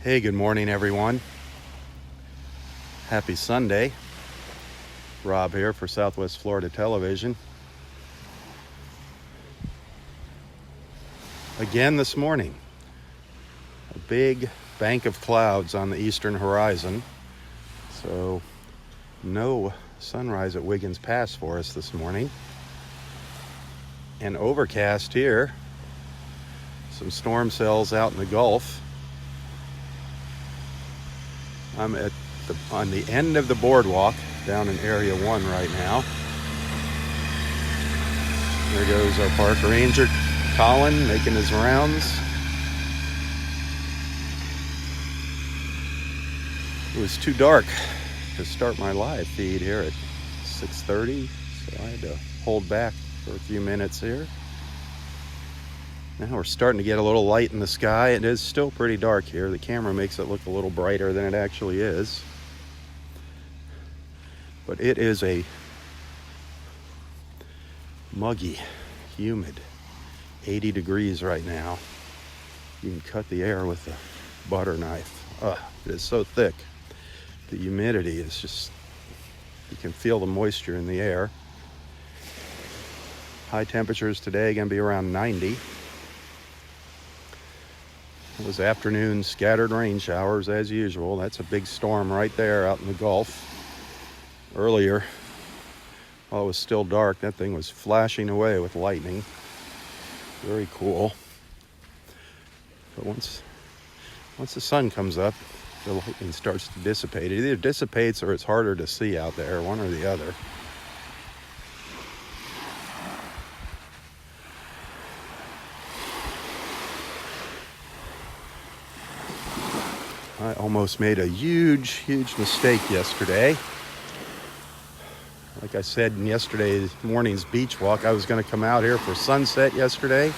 Hey, good morning, everyone. Happy Sunday. Rob here for Southwest Florida Television. Again this morning, a big bank of clouds on the eastern horizon. So no sunrise at Wiggins Pass for us this morning. And overcast here. Some storm cells out in the Gulf. I'm on the end of the boardwalk down in Area 1 right now. There goes our park ranger, Colin, making his rounds. It was too dark to start my live feed here at 6:30, so I had to hold back for a few minutes here. Now we're starting to get a little light in the sky. It is still pretty dark here. The camera makes it look a little brighter than it actually is. But it is a muggy, humid 80 degrees right now. You can cut the air with a butter knife. It is so thick. The humidity is just, you can feel the moisture in the air. High temperatures today going to be around 90. It was afternoon scattered rain showers as usual. That's a big storm right there out in the Gulf. Earlier, while it was still dark, that thing was flashing away with lightning. Very cool. But once the sun comes up, the lightning starts to dissipate. It either dissipates or it's harder to see out there, one or the other. I almost made a huge mistake yesterday. Like I said in yesterday's morning's beach walk, I was going to come out here for sunset yesterday.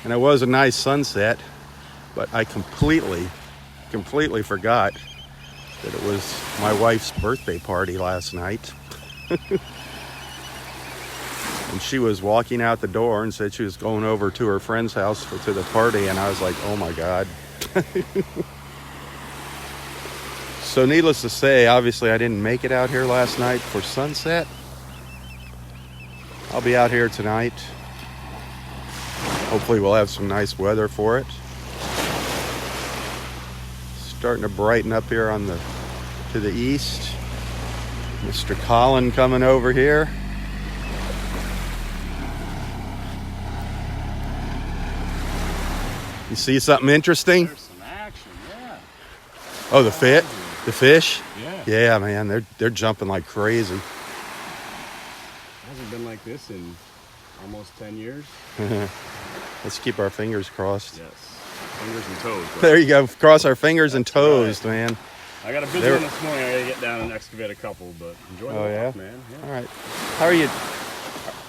And it was a nice sunset, but I completely forgot that it was my wife's birthday party last night. And she was walking out the door and said she was going over to her friend's house to the party, and I was like, oh my God. So needless to say, obviously I didn't make it out here last night for sunset. I'll be out here tonight. Hopefully we'll have some nice weather for it. Starting to brighten up here to the east. Mr. Colin coming over here. You see something interesting? There's some action, yeah. Oh, the fish? Yeah. Yeah, man, they're jumping like crazy. Hasn't been like this in almost 10 years. Let's keep our fingers crossed. Yes. Fingers and toes. Right? There you go. Cross our fingers and That's toes, right. man. I got a busy one this morning. I gotta get down and excavate a couple, but enjoy the walk, man. Yeah. All right. How are you?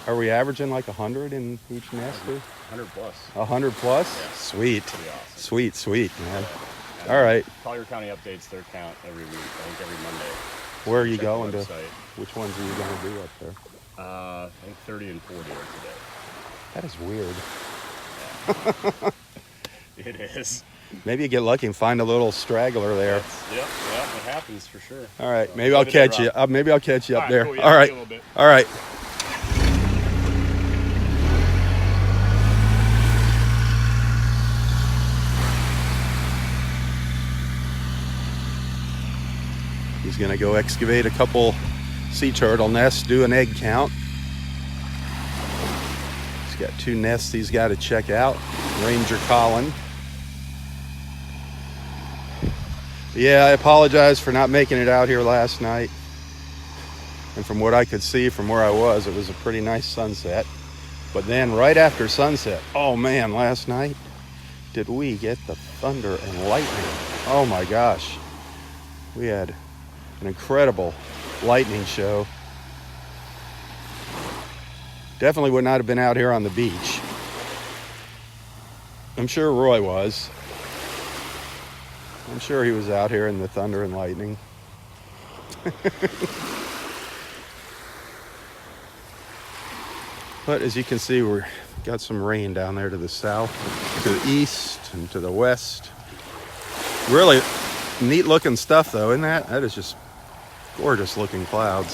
Are we averaging like 100 in each nest? 100 plus. 100 plus? Yeah. Sweet. Pretty awesome. Sweet, man. Yeah. All right. Collier County updates their count every week. I think every Monday. Where are you Check going the to? website. Which ones are you going to do up there? I think 30 and 40 are today. That is weird. Yeah. It is. Maybe you get lucky and find a little straggler there. Yep, it happens for sure. All right. So, Maybe I'll catch you. Maybe I'll catch you up there. Cool, yeah, All right. a little bit. All right. He's going to go excavate a couple sea turtle nests, do an egg count. He's got 2 nests he's got to check out. Ranger Colin. Yeah, I apologize for not making it out here last night. And from what I could see from where I was, it was a pretty nice sunset. But then right after sunset, oh man, last night, did we get the thunder and lightning. Oh my gosh. We had an incredible lightning show. Definitely would not have been out here on the beach. I'm sure Roy was. I'm sure he was out here in the thunder and lightning. But as you can see, we've got some rain down there to the south, to the east, and to the west. Really neat looking stuff though, isn't that? That is just gorgeous looking clouds.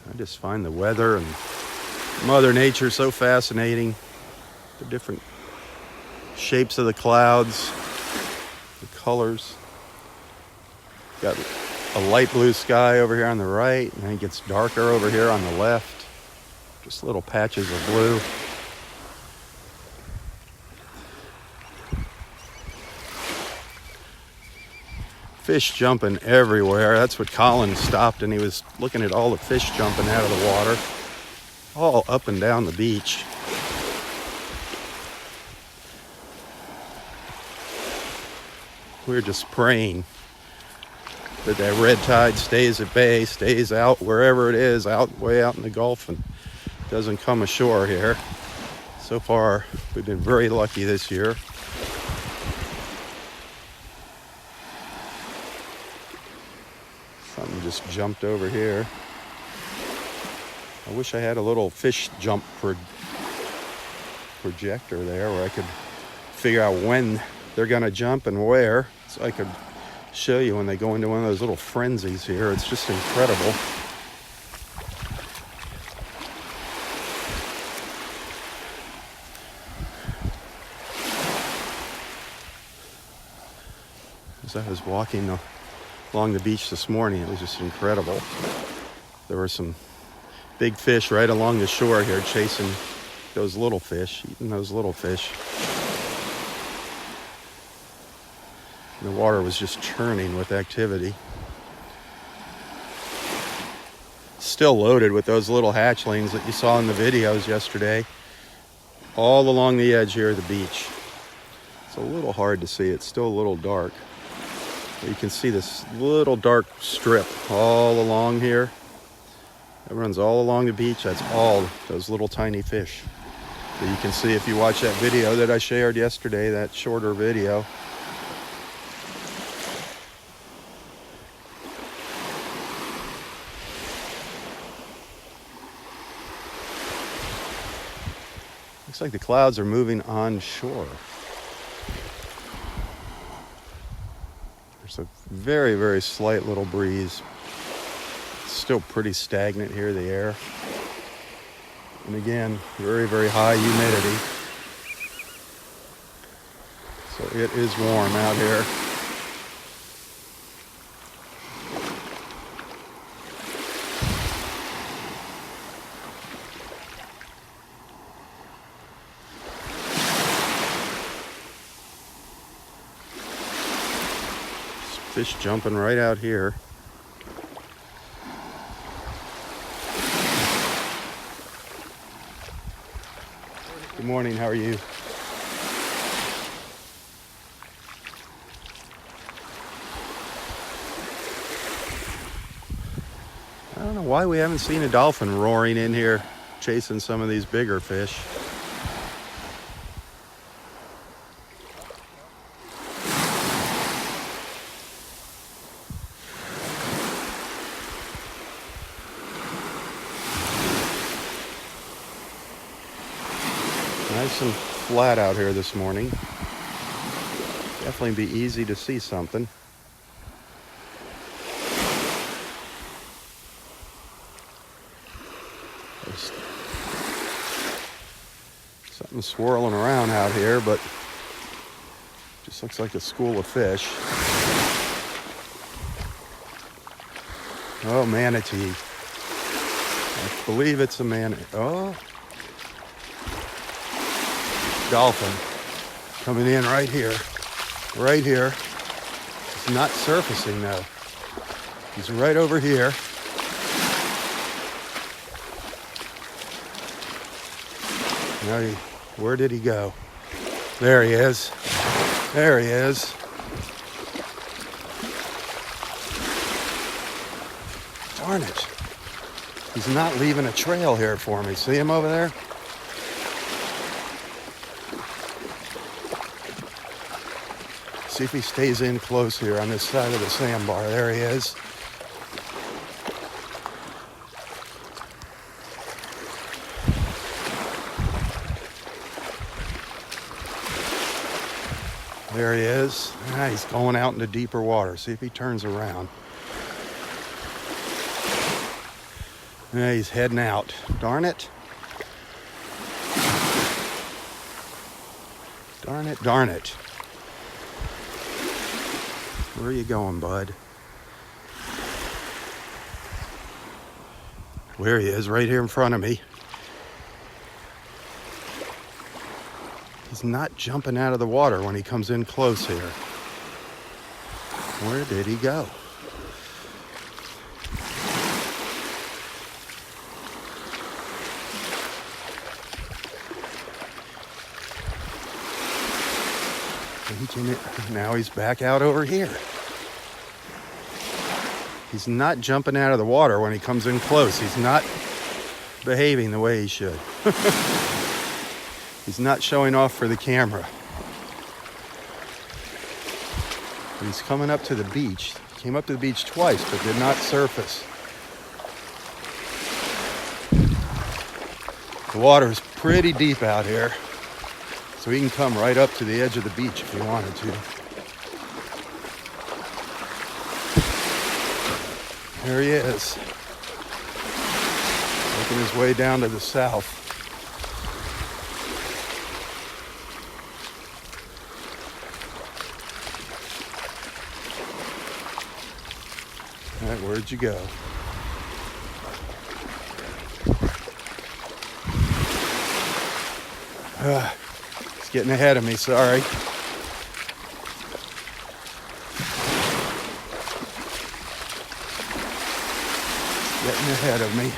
I just find the weather and Mother Nature so fascinating. The different shapes of the clouds, the colors. Got a light blue sky over here on the right, and then it gets darker over here on the left. Just little patches of blue. Fish jumping everywhere. That's what Colin stopped, and he was looking at all the fish jumping out of the water, all up and down the beach. We're just praying that that red tide stays at bay, stays out wherever it is, way out in the Gulf, and doesn't come ashore here. So far, we've been very lucky this year. Something just jumped over here. I wish I had a little fish jump projector there where I could figure out when they're gonna jump and where, so I could show you when they go into one of those little frenzies here. It's just incredible. As I was walking along the beach this morning, it was just incredible. There were some big fish right along the shore here chasing those little fish, eating those little fish. The water was just churning with activity. Still loaded with those little hatchlings that you saw in the videos yesterday, all along the edge here of the beach. It's a little hard to see. It's still a little dark. But you can see this little dark strip all along here. It runs all along the beach. That's all those little tiny fish. So you can see if you watch that video that I shared yesterday, that shorter video. Looks like the clouds are moving onshore. There's a very, very slight little breeze. It's still pretty stagnant here, the air. And again, very, very high humidity. So it is warm out here. Fish jumping right out here. Good morning, how are you? I don't know why we haven't seen a dolphin roaring in here, chasing some of these bigger fish. Nice and flat out here this morning. Definitely be easy to see something. There's something swirling around out here, but just looks like a school of fish. Oh, manatee. I believe it's a manatee. Oh. Dolphin coming in right here. Right here. He's not surfacing though. He's right over here. Now where did he go? There he is. There he is. Darn it. He's not leaving a trail here for me. See him over there? See if he stays in close here on this side of the sandbar. There he is. There he is. Ah, he's going out into deeper water. See if he turns around. Yeah, he's heading out. Darn it. Darn it, darn it. Where are you going, bud? There he is, right here in front of me. He's not jumping out of the water when he comes in close here. Where did he go? Now he's back out over here. He's not jumping out of the water when he comes in close. He's not behaving the way he should. He's not showing off for the camera. But he's coming up to the beach. He came up to the beach twice, but did not surface. The water is pretty deep out here, so he can come right up to the edge of the beach if he wanted to. There he is, making his way down to the south. All right, where'd you go? He's getting ahead of me, sorry. Getting ahead of me.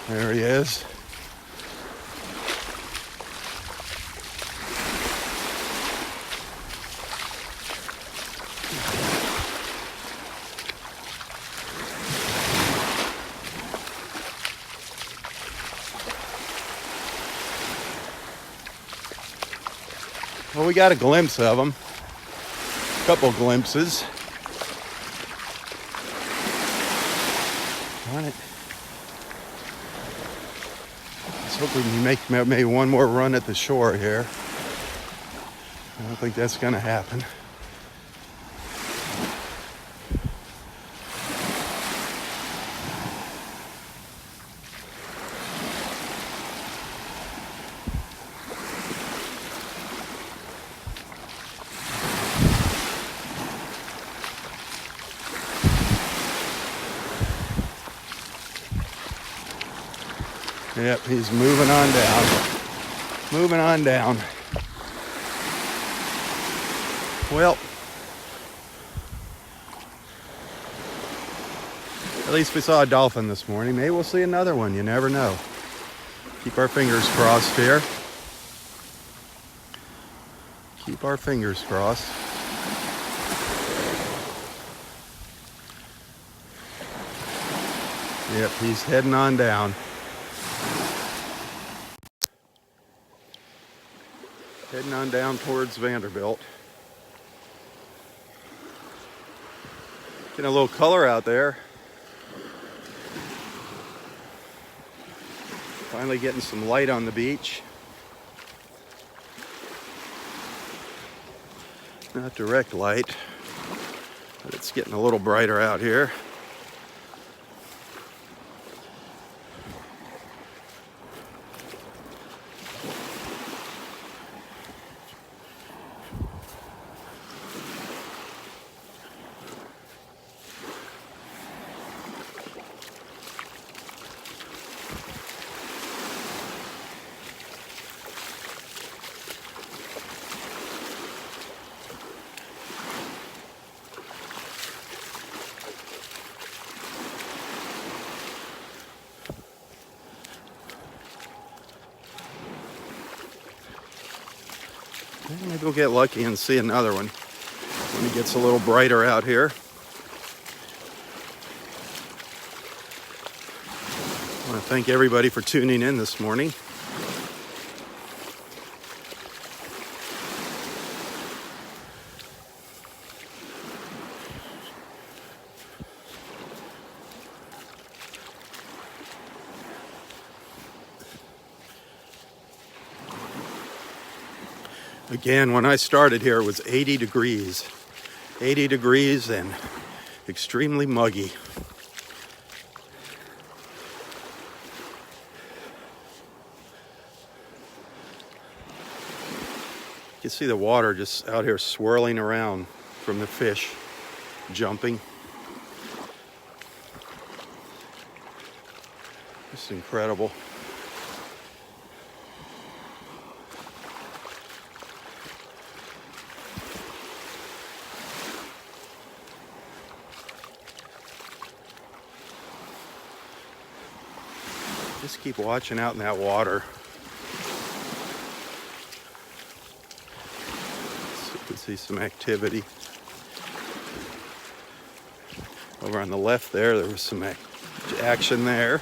There he is. Well, we got a glimpse of him. A couple glimpses. Darn it. Let's hope we can make maybe one more run at the shore here. I don't think that's going to happen. Yep, he's moving on down. Moving on down. Well, at least we saw a dolphin this morning. Maybe we'll see another one. You never know. Keep our fingers crossed here. Keep our fingers crossed. Yep, he's heading on down. Heading on down towards Vanderbilt. Getting a little color out there. Finally getting some light on the beach. Not direct light, but it's getting a little brighter out here. Maybe we'll get lucky and see another one when it gets a little brighter out here. I want to thank everybody for tuning in this morning. Again, when I started here, it was 80 degrees. 80 degrees and extremely muggy. You can see the water just out here swirling around from the fish jumping. Just incredible. Just keep watching out in that water. So you can see some activity. Over on the left there was some action there.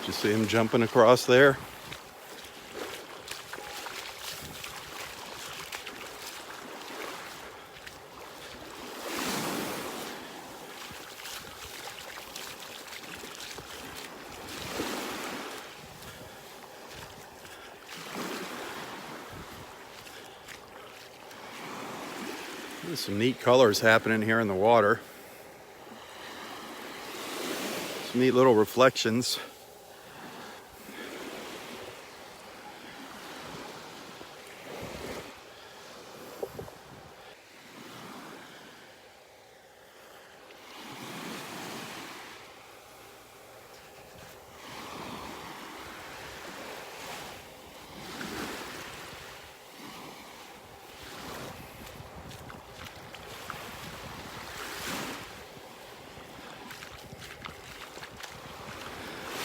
Did you see him jumping across there? There's some neat colors happening here in the water. Some neat little reflections.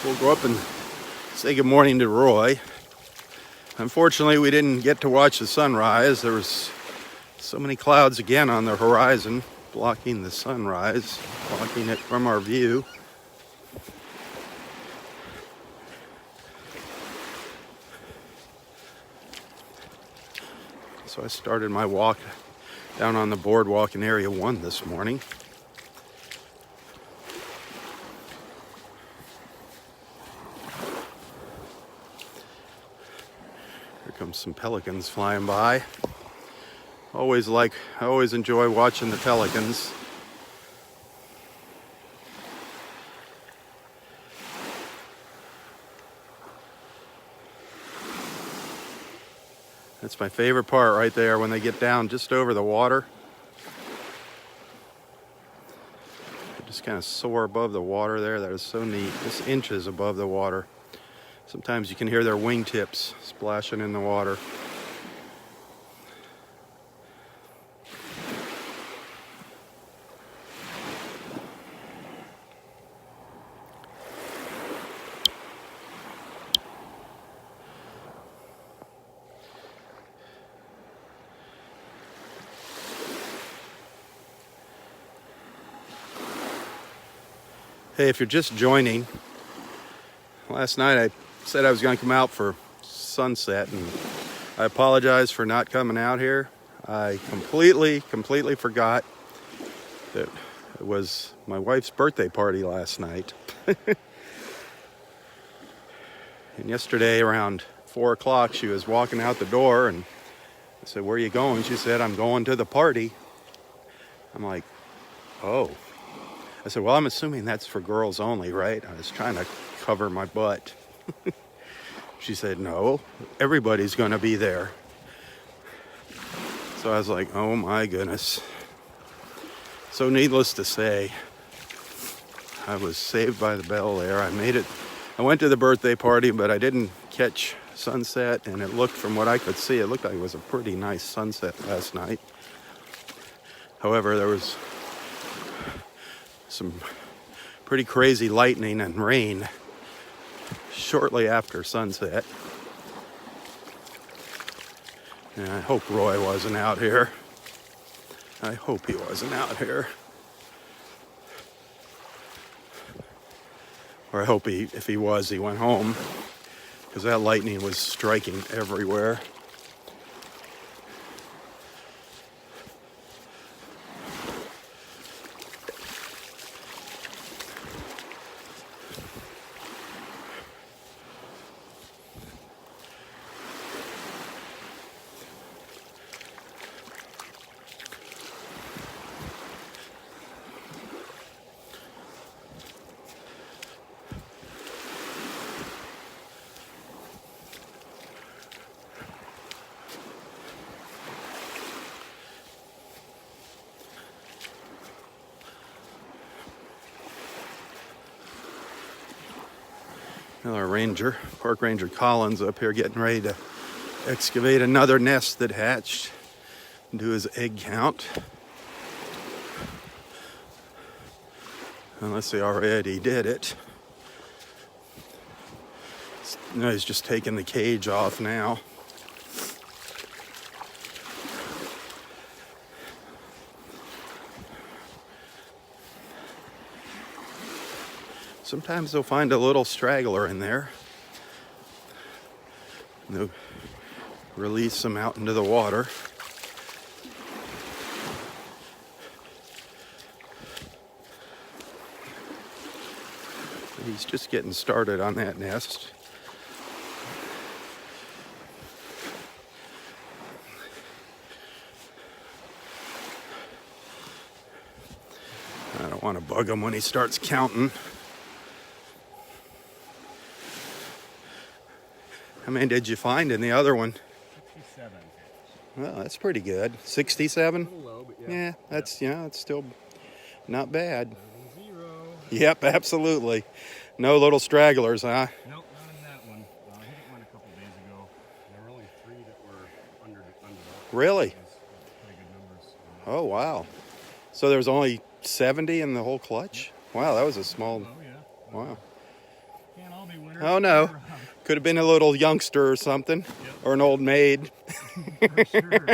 We'll go up and say good morning to Roy. Unfortunately, we didn't get to watch the sunrise. There was so many clouds again on the horizon, blocking the sunrise, blocking it from our view. So I started my walk down on the boardwalk in Area 1 this morning. Here comes some pelicans flying by. I always enjoy watching the pelicans. That's my favorite part right there, when they get down just over the water. They just kind of soar above the water there. That is so neat, just inches above the water. Sometimes you can hear their wingtips splashing in the water. Hey, if you're just joining, last night I said I was going to come out for sunset, and I apologize for not coming out here. I completely forgot that it was my wife's birthday party last night. And yesterday around 4 o'clock, she was walking out the door, and I said, "Where are you going?" She said, "I'm going to the party." I'm like, "Oh." I said, "Well, I'm assuming that's for girls only, right?" I was trying to cover my butt. She said, "No, everybody's going to be there." So I was like, oh my goodness. So needless to say, I was saved by the bell there. I made it. I went to the birthday party, but I didn't catch sunset, and it looked, from what I could see, it looked like it was a pretty nice sunset last night. However, there was some pretty crazy lightning and rain shortly after sunset. And I hope Roy wasn't out here. I hope he wasn't out here. Or I hope if he was, he went home, because that lightning was striking everywhere. Our ranger, Park Ranger Collins, up here getting ready to excavate another nest that hatched and do his egg count. Unless they already did it. No, he's just taking the cage off now. Sometimes they'll find a little straggler in there. They'll release them out into the water. He's just getting started on that nest. I don't want to bug him when he starts counting. How many did you find in the other one? 67. Well, that's pretty good. 67? A little low, but yeah. Yeah, that's, it's still not bad. 0. Yep, absolutely. No little stragglers, huh? Nope, not in that one. I hit one a couple days ago. There were only 3 that were under. Really? That was pretty good numbers. Oh, wow. So there was only 70 in the whole clutch? Wow, that was a small... Oh, yeah. Wow. Can't all be winners. Oh, no. Could have been a little youngster or something. Yep. Or an old maid. For sure.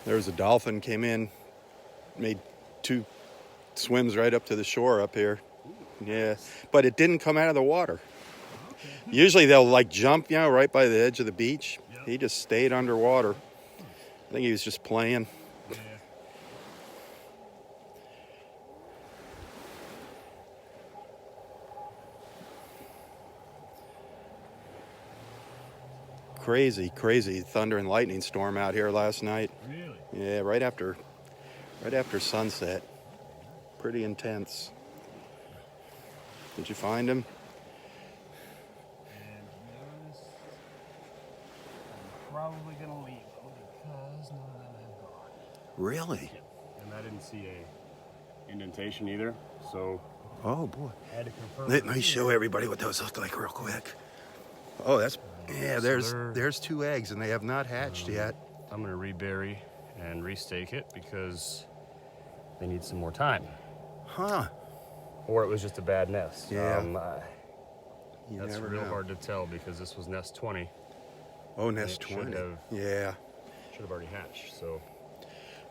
There was a dolphin came in, made 2 swims right up to the shore up here. Yeah, but it didn't come out of the water. Okay. Usually they'll like jump, right by the edge of the beach. Yep. He just stayed underwater. I think he was just playing. Yeah. Crazy thunder and lightning storm out here last night. Really? Yeah, right after sunset. Pretty intense. Did you find him? And to be honest, I'm probably going to leave them because none of them have gone. Really? Yep. And I didn't see a indentation either, so Oh boy. I had to confirm. Let me show everybody what those look like real quick. Oh, So there's 2 eggs and they have not hatched yet. I'm going to rebury and restake it because they need some more time. Huh. Or it was just a bad nest. Yeah. You That's never real know. hard to tell because this was nest 20. Oh, nest It should 20. have- Yeah. Should have already hatched, so.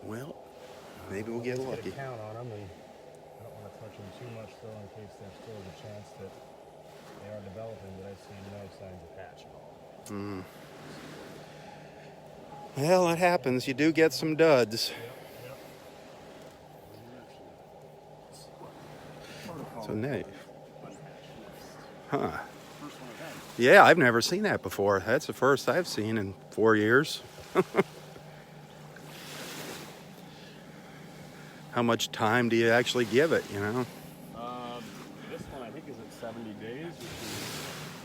Well, maybe we'll get Let's lucky. Get a count on them, and I don't want to touch them too much though, in case there's still a chance that they are developing, but I see no signs of hatch at all. Well, it happens. You do get some duds. So nay. Huh. Yeah, I've never seen that before. That's the first I've seen in 4 years. How much time do you actually give it, This one I think is at 70 days,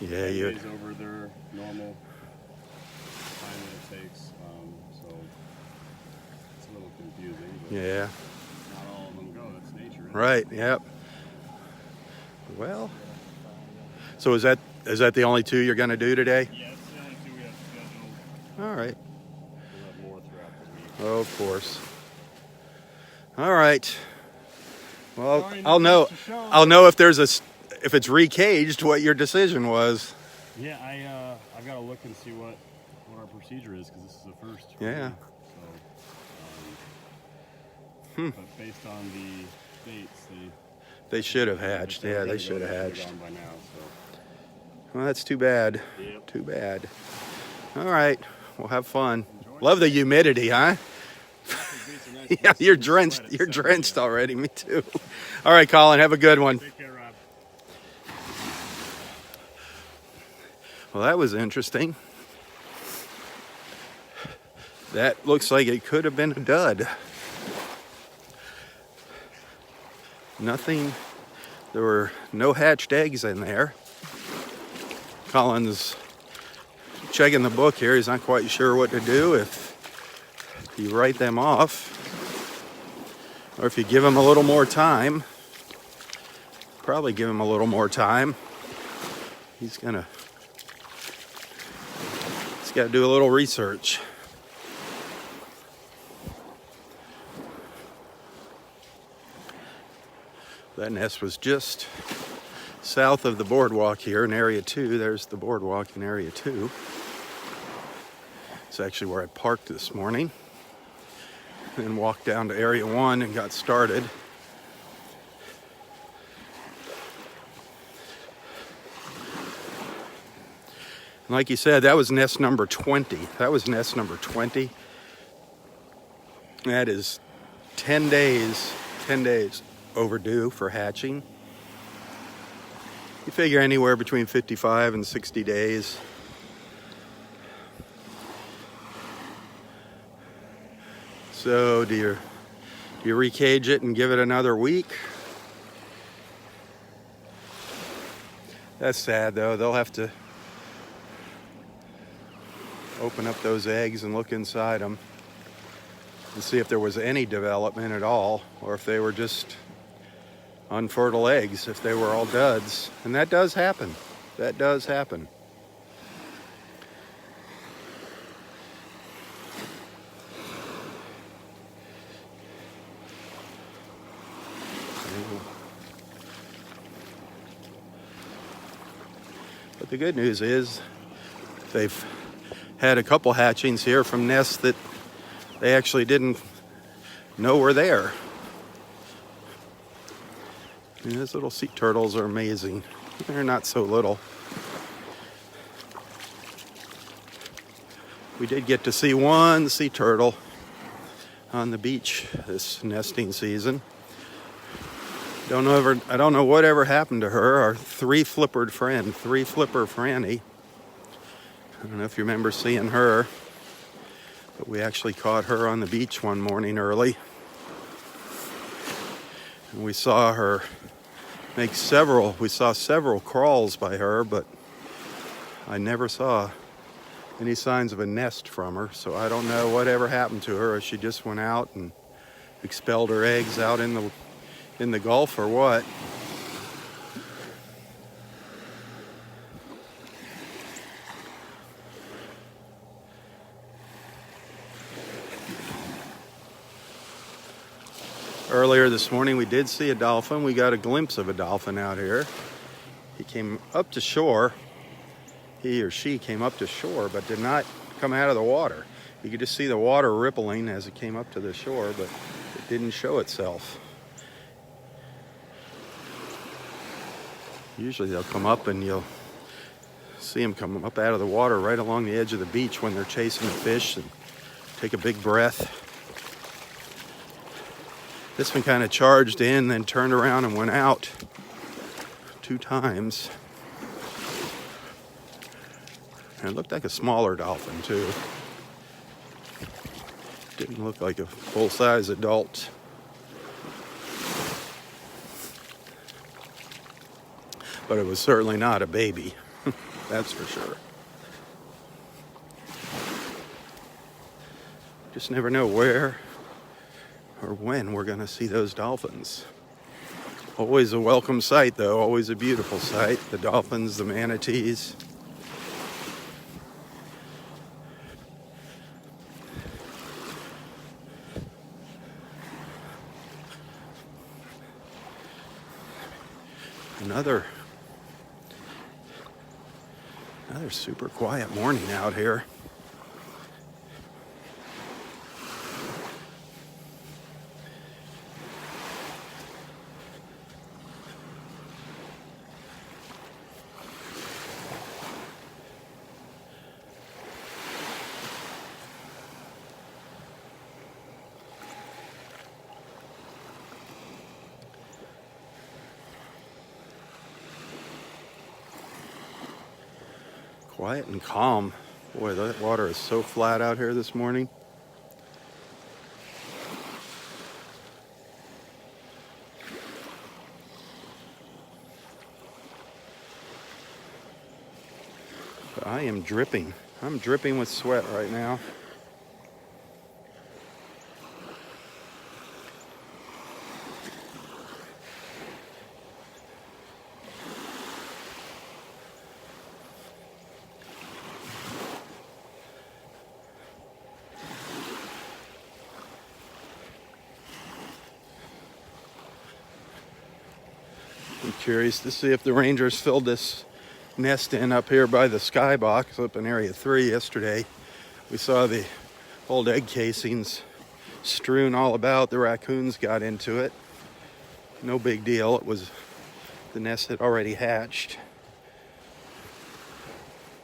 which is Yeah, 10 you. days over their normal time that it takes. So it's a little confusing. But Yeah. Right. Yep. Well, so is that the only two you're going to do today? Yeah, it's the only two we have scheduled. All right. We'll have more throughout the week. Oh, of course. All right. Well, Sorry, I'll not know. much to show. I'll know if it's recaged, what your decision was. Yeah, I've got to look and see what our procedure is, because this is the first. for Yeah. me. So, but based on the dates, They should have hatched. Yeah, they should have hatched. gone by now. So. Well, that's too bad. Yep. Too bad. All right. We'll have fun. Enjoy. Love the humidity, huh? Nice Yeah, you're drenched. You're drenched already. Me too. All right, Colin. Have a good one. Take care, Rob. Well, that was interesting. That looks like it could have been a dud. Nothing. There were no hatched eggs in there. Colin's checking the book here. He's not quite sure what to do, if you write them off or if you give him a little more time. Probably give him a little more time. He's got to do a little research. That nest was just south of the boardwalk here in Area 2. There's the boardwalk in Area 2. It's actually where I parked this morning. Then walked down to Area 1 and got started. Like you said, that was nest number 20. That was nest number 20. That is 10 days overdue for hatching. You figure anywhere between 55 and 60 days. So do you recage it and give it another week? That's sad though. They'll have to open up those eggs and look inside them and see if there was any development at all, or if they were just unfertile eggs, if they were all duds. And that does happen. That does happen. But the good news is they've had a couple hatchings here from nests that they actually didn't know were there. And those little sea turtles are amazing. They're not so little. We did get to see one sea turtle on the beach this nesting season. I don't know whatever happened to her. Our three-flipper Franny. I don't know if you remember seeing her, but we actually caught her on the beach one morning early. And we saw several crawls by her, but I never saw any signs of a nest from her. So I don't know whatever happened to her, if she just went out and expelled her eggs out in the Gulf or what. Earlier this morning we did see a dolphin. We got a glimpse of a dolphin out here. He came up to shore. He or she came up to shore, but did not come out of the water. You could just see the water rippling as it came up to the shore, but it didn't show itself. Usually they'll come up and you'll see them come up out of the water right along the edge of the beach when they're chasing the fish and take a big breath. This one kind of charged in, then turned around and went out 2 times. And it looked like a smaller dolphin too. Didn't look like a full-size adult. But it was certainly not a baby. That's for sure. Just never know where or when we're going to see those dolphins. Always a welcome sight, though. Always a beautiful sight. The dolphins, the manatees. Another super quiet morning out here. Quiet and calm. Boy, that water is so flat out here this morning. But I am dripping. I'm dripping with sweat right now. I'm curious to see if the Rangers filled this nest in up here by the skybox up in Area 3 yesterday. We saw the old egg casings strewn all about. The raccoons got into it. No big deal. It was, the nest had already hatched.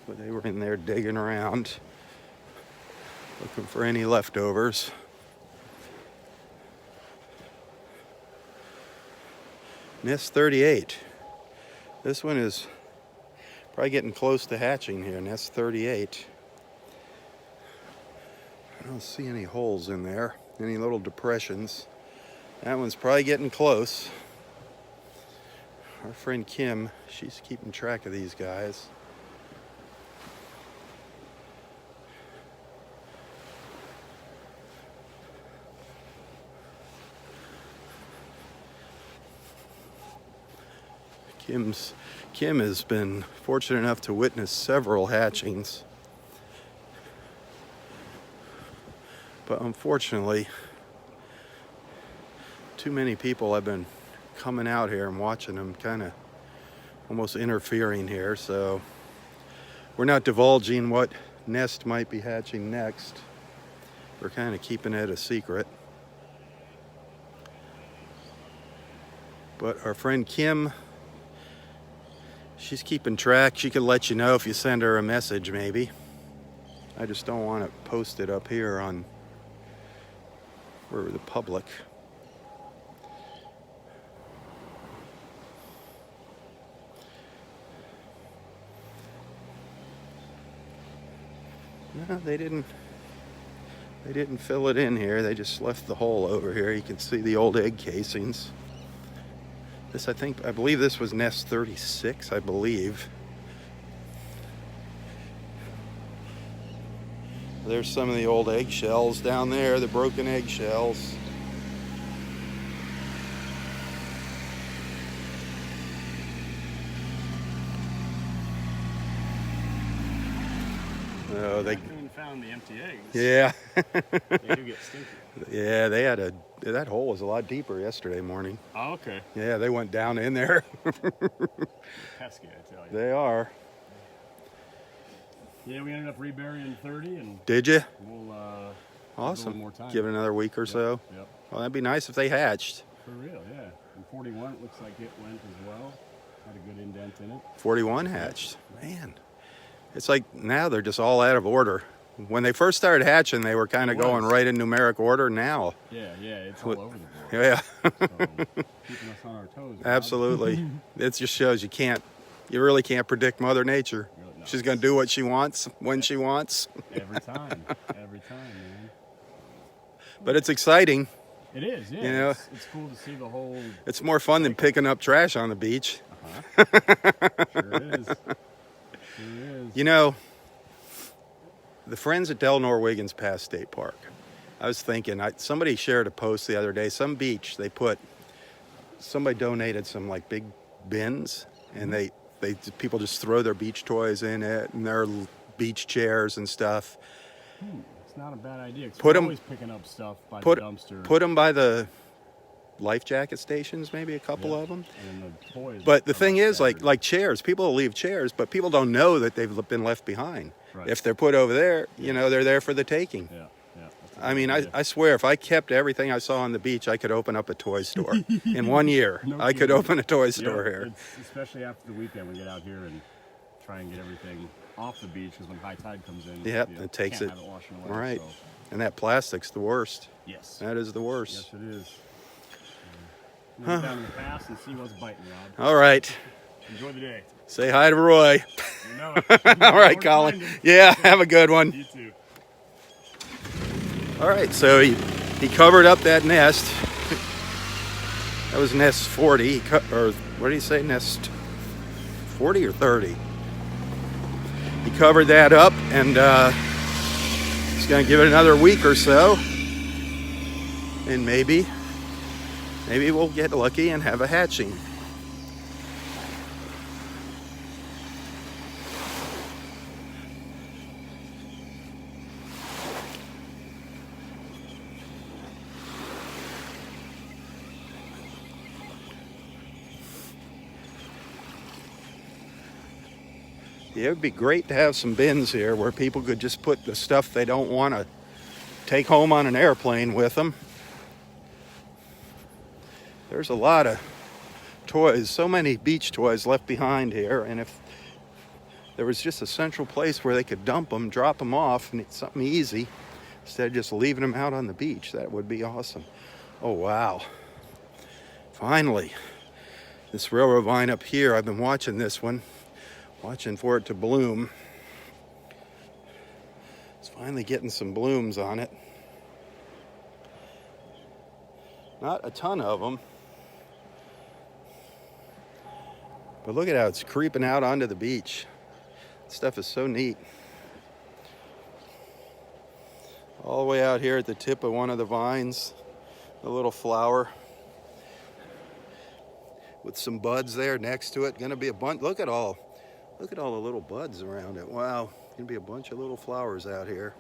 But they were in there digging around, looking for any leftovers. Nest 38. This one is probably getting close to hatching here. Nest 38. I don't see any holes in there, any little depressions. That one's probably getting close. Our friend Kim, she's keeping track of these guys. Kim has been fortunate enough to witness several hatchings. But unfortunately, too many people have been coming out here and watching them, kind of almost interfering here. So we're not divulging what nest might be hatching next. We're kind of keeping it a secret. But our friend Kim, she's keeping track. She could let you know if you send her a message, maybe. I just don't want to post it up here on for the public. No, they didn't fill it in here. They just left the hole over here. You can see the old egg casings. This, I believe this was nest 36, I believe. There's some of the old eggshells down there, the broken eggshells. Oh, they found the empty eggs. Yeah. They do get stinky. Yeah, that hole was a lot deeper yesterday morning. Oh, okay. Yeah, they went down in there. Pesky, I tell you. They are. Yeah, we ended up reburying 30, and Did you? we'll Awesome. give it more time. Give it another week or so. Yep. Well, that'd be nice if they hatched. For real, yeah. And 41, it looks like it went as well. Had a good indent in it. 41 hatched. Man, it's like now they're just all out of order. When they first started hatching, they were kind of going right in numeric order. Now, Yeah, it's all over the board. yeah, So, keeping us on our toes. Rob. absolutely. It just shows you really can't predict Mother Nature. Really, no. She's going to do what she wants when she wants. Every time, man. But it's exciting. It is, yeah. You know, it's cool to see the whole. It's more fun than picking up trash on the beach. Sure is. You know, the friends at Delnor Wiggins Pass State Park, I was thinking, somebody shared a post the other day, some beach, they put somebody donated some like big bins, and they people just throw their beach toys in it and their beach chairs and stuff. It's not a bad idea. 'Cause Put we're 'em- always picking up stuff by Put the dumpster. put them by the life jacket stations, maybe a couple Yeah. of them. And then the toys. But the are thing is, scattered. like chairs, people will leave chairs, but people don't know that they've been left behind. Right. If they're put over there, Yeah. you know, they're there for the taking. Yeah. That's a I good mean, idea. I swear, if I kept everything I saw on the beach, I could open up a toy store. In 1 year, No I could kidding. open a toy store here. It's, especially after the weekend, we get out here and try and get everything off the beach because when high tide comes in, Yep, you it takes can't it. have it washing away. Right. So, And that plastic's the worst. yes. That is the worst. Yes, it is. I'm gonna get down in the pass and see what's biting, Rob. All right. Enjoy the day. Say hi to Roy. You know it. All right, Don't Colin. find him. Yeah, have a good one. You too. All right, so he covered up that nest. That was nest 40, or what did he say, nest 40 or 30? He covered that up, and he's going to give it another week or so, and maybe we'll get lucky and have a hatching. Yeah, it would be great to have some bins here where people could just put the stuff they don't want to take home on an airplane with them. There's a lot of toys, so many beach toys left behind here, and if there was just a central place where they could dump them, drop them off, and it's something easy, instead of just leaving them out on the beach, that would be awesome. Oh, wow. Finally, this railroad vine up here, I've been watching this one. Watching for it to bloom. It's finally getting some blooms on it. Not a ton of them. But look at how it's creeping out onto the beach. This stuff is so neat. All the way out here at the tip of one of the vines, a little flower with some buds there next to it. Gonna be a bunch. Look at all the little buds around it. Wow, gonna be a bunch of little flowers out here.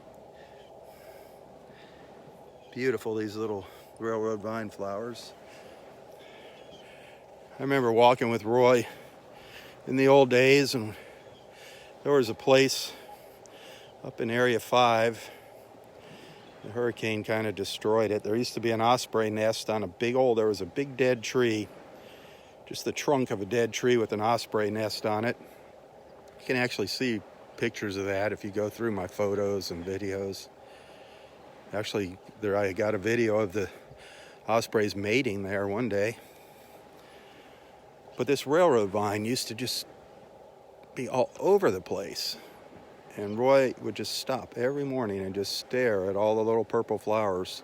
Beautiful, these little railroad vine flowers. I remember walking with Roy in the old days, and there was a place up in Area 5. The hurricane kind of destroyed it. There used to be an osprey nest on there was a big dead tree, just the trunk of a dead tree with an osprey nest on it. You can actually see pictures of that if you go through my photos and videos. Actually, I got a video of the ospreys mating there one day. But this railroad vine used to just be all over the place. And Roy would just stop every morning and just stare at all the little purple flowers.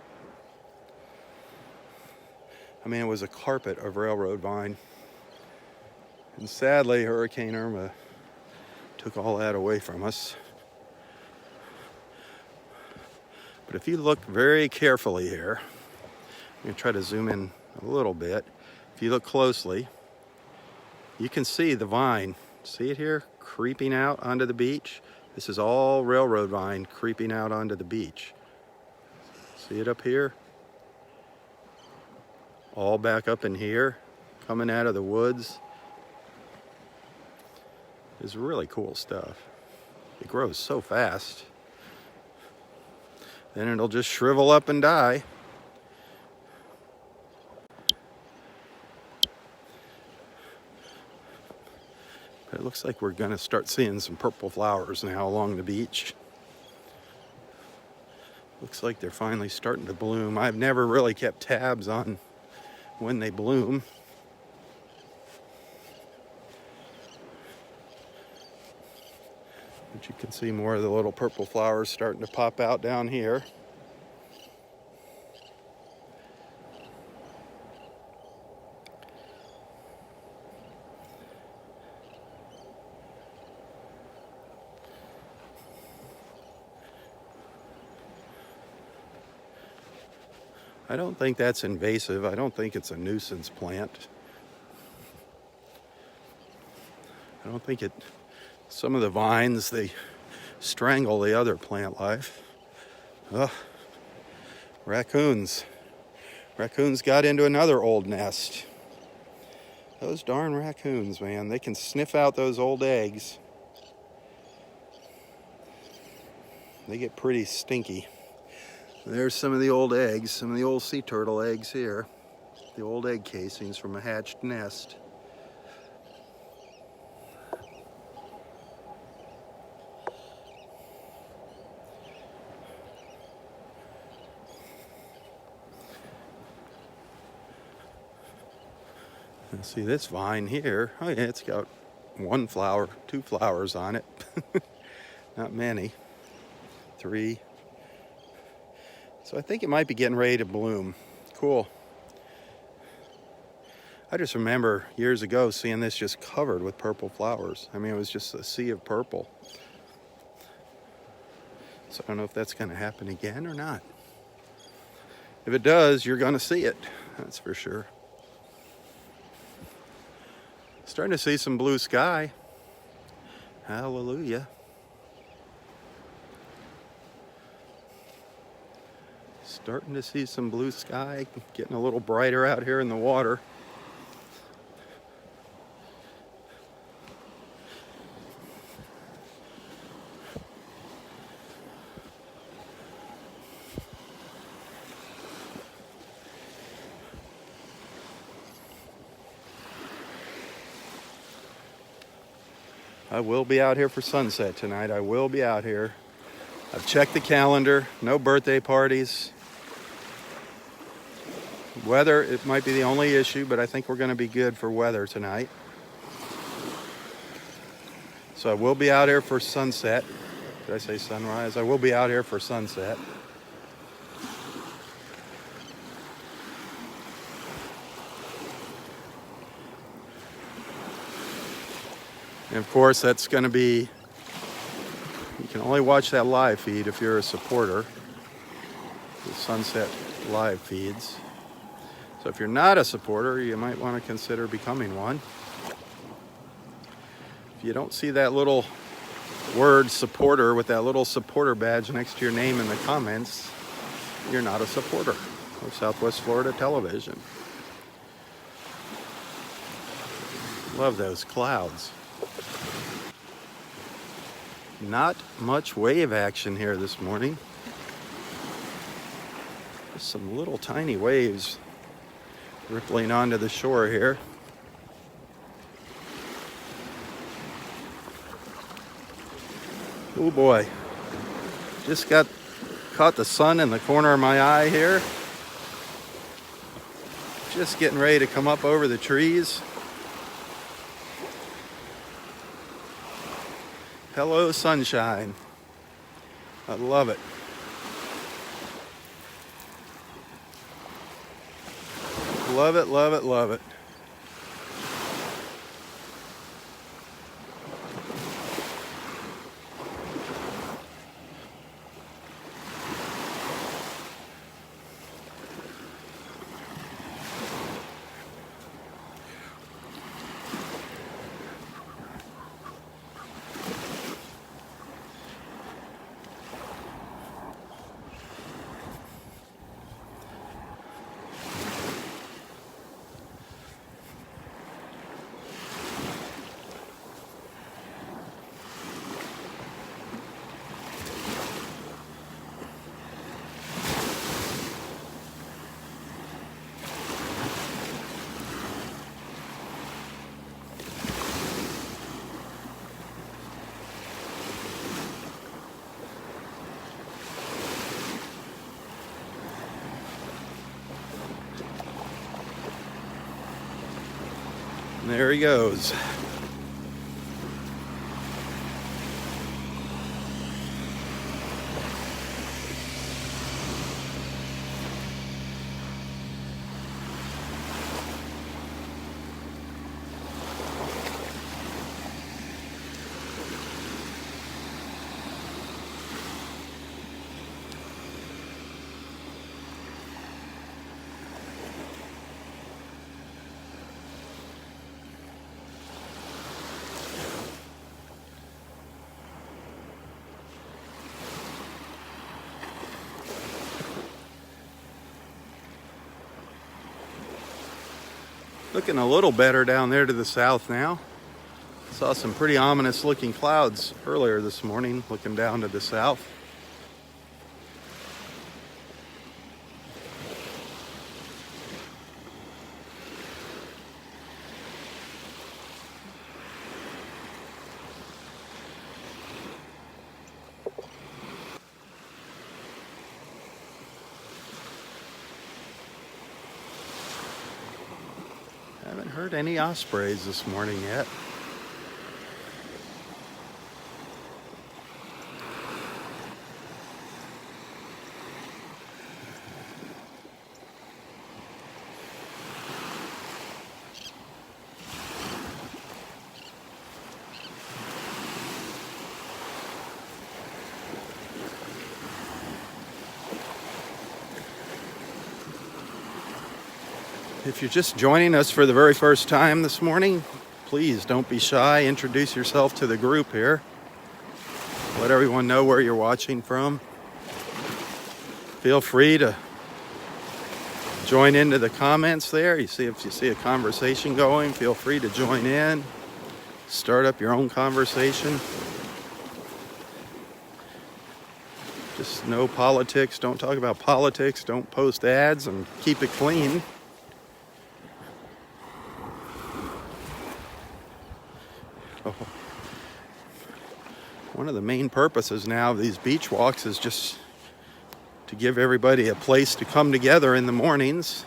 I mean, it was a carpet of railroad vine. And sadly, Hurricane Irma took all that away from us. But if you look very carefully here, I'm going to try to zoom in a little bit. If you look closely, you can see the vine. See it here? Creeping out onto the beach. This is all railroad vine creeping out onto the beach. See it up here? All back up in here, coming out of the woods. It's really cool stuff. It grows so fast. Then it'll just shrivel up and die. But it looks like we're going to start seeing some purple flowers now along the beach. Looks like they're finally starting to bloom. I've never really kept tabs on when they bloom. But you can see more of the little purple flowers starting to pop out down here. I don't think that's invasive. I don't think it's a nuisance plant. I don't think it, some of the vines, they strangle the other plant life. Ugh. Raccoons. Raccoons got into another old nest. Those darn raccoons, man, they can sniff out those old eggs. They get pretty stinky. There's some of the old eggs, some of the old sea turtle eggs here. The old egg casings from a hatched nest. And see this vine here. Oh yeah, it's got one flower, 2 flowers on it. Not many. 3. So I think it might be getting ready to bloom. Cool. I just remember years ago seeing this just covered with purple flowers. I mean, it was just a sea of purple. So I don't know if that's going to happen again or not. If it does, you're going to see it. That's for sure. Starting to see some blue sky. Hallelujah. Starting to see some blue sky, getting a little brighter out here in the water. I will be out here for sunset tonight. I will be out here. I've checked the calendar. No birthday parties. Weather, it might be the only issue, but I think we're going to be good for weather tonight. So I will be out here for sunset. Did I say sunrise? I will be out here for sunset. And of course, that's going to be, you can only watch that live feed if you're a supporter. The sunset live feeds. So if you're not a supporter, you might want to consider becoming one. If you don't see that little word supporter with that little supporter badge next to your name in the comments, you're not a supporter of Southwest Florida Television. Love those clouds. Not much wave action here this morning. Just some little tiny waves rippling onto the shore here. Oh boy, just caught the sun in the corner of my eye here. Just getting ready to come up over the trees. Hello, sunshine. I love it. Love it, love it, love it. And there he goes. Looking a little better down there to the south now. Saw some pretty ominous looking clouds earlier this morning looking down to the south. Haven't heard any ospreys this morning yet. If you're just joining us for the very first time this morning, please don't be shy. Introduce yourself to the group here. Let everyone know where you're watching from. Feel free to join into the comments there. If you see a conversation going, feel free to join in. Start up your own conversation. Just no politics. Don't talk about politics. Don't post ads, and keep it clean. One of the main purposes now of these beach walks is just to give everybody a place to come together in the mornings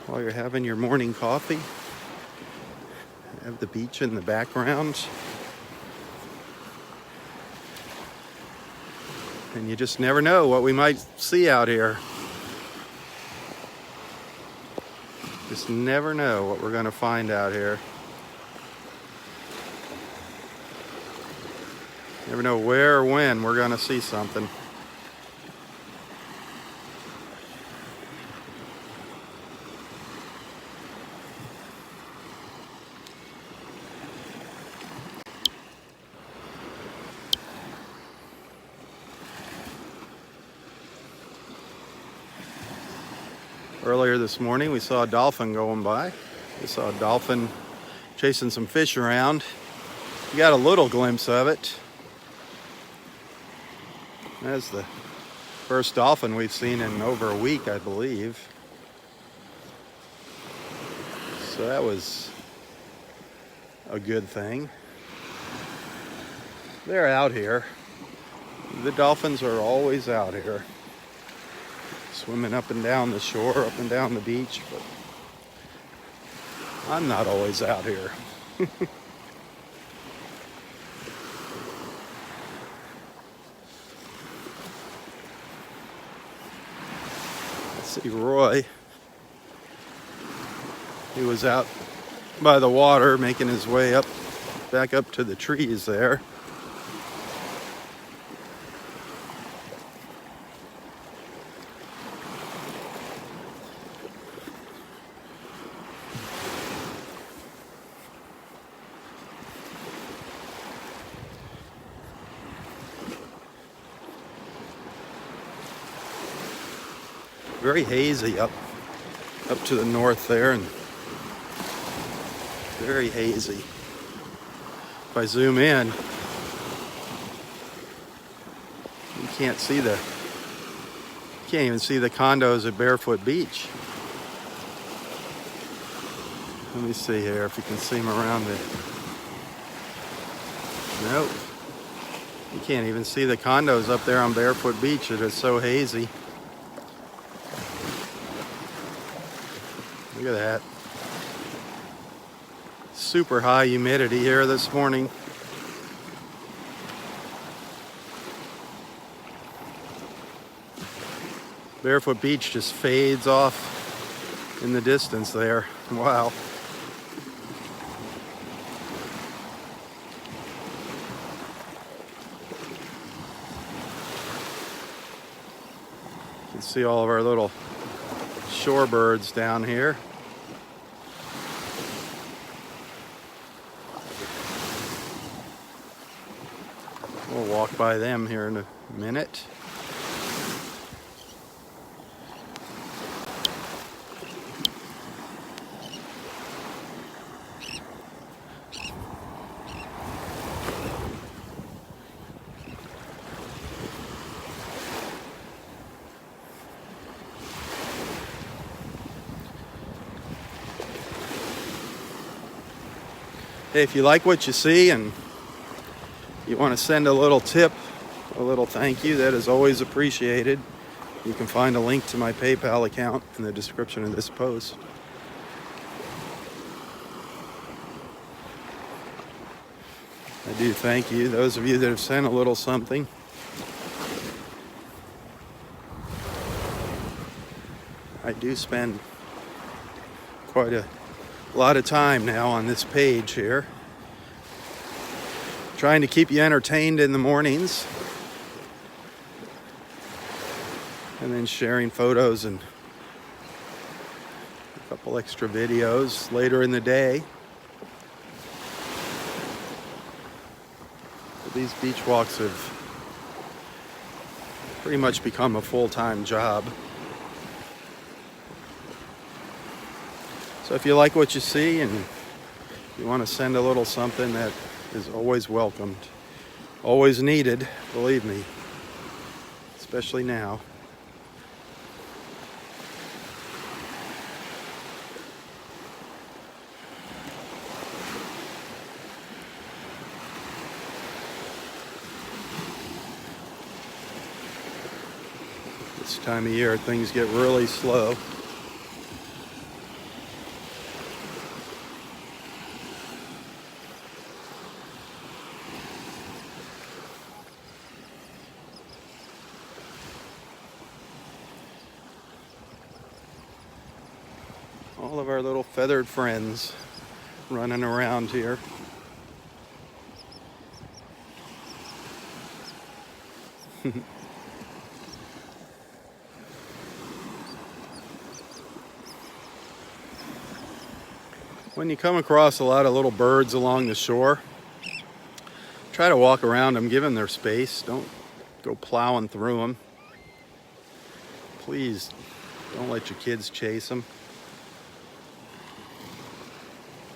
while you're having your morning coffee. Have the beach in the background. And you just never know what we might see out here. Just never know what we're going to find out here. Never know where or when we're going to see something. Earlier this morning, we saw a dolphin going by. We saw a dolphin chasing some fish around. We got a little glimpse of it. That's the first dolphin we've seen in over a week, I believe. So that was a good thing. They're out here. The dolphins are always out here, swimming up and down the shore, up and down the beach, but I'm not always out here. See Roy. He was out by the water making his way back up to the trees there. Very hazy up to the north there, and very hazy. If I zoom in, you can't even see the condos at Barefoot Beach. Let me see here if you can see them around it. Nope. You can't even see the condos up there on Barefoot Beach. It is so hazy. Look at that. Super high humidity here this morning. Barefoot Beach just fades off in the distance there. Wow. You can see all of our little shorebirds down here. We'll walk by them here in a minute. Hey, if you like what you see and you want to send a little tip, a little thank you, that is always appreciated. You can find a link to my PayPal account in the description of this post. I do thank you, those of you that have sent a little something. I do spend quite a lot of time now on this page here, trying to keep you entertained in the mornings, and then sharing photos and a couple extra videos later in the day. But these beach walks have pretty much become a full-time job. So if you like what you see and you want to send a little something, that is always welcomed, always needed, believe me, especially now. This time of year, things get really slow. All of our little feathered friends running around here. When you come across a lot of little birds along the shore, try to walk around them, give them their space. Don't go plowing through them. Please don't let your kids chase them.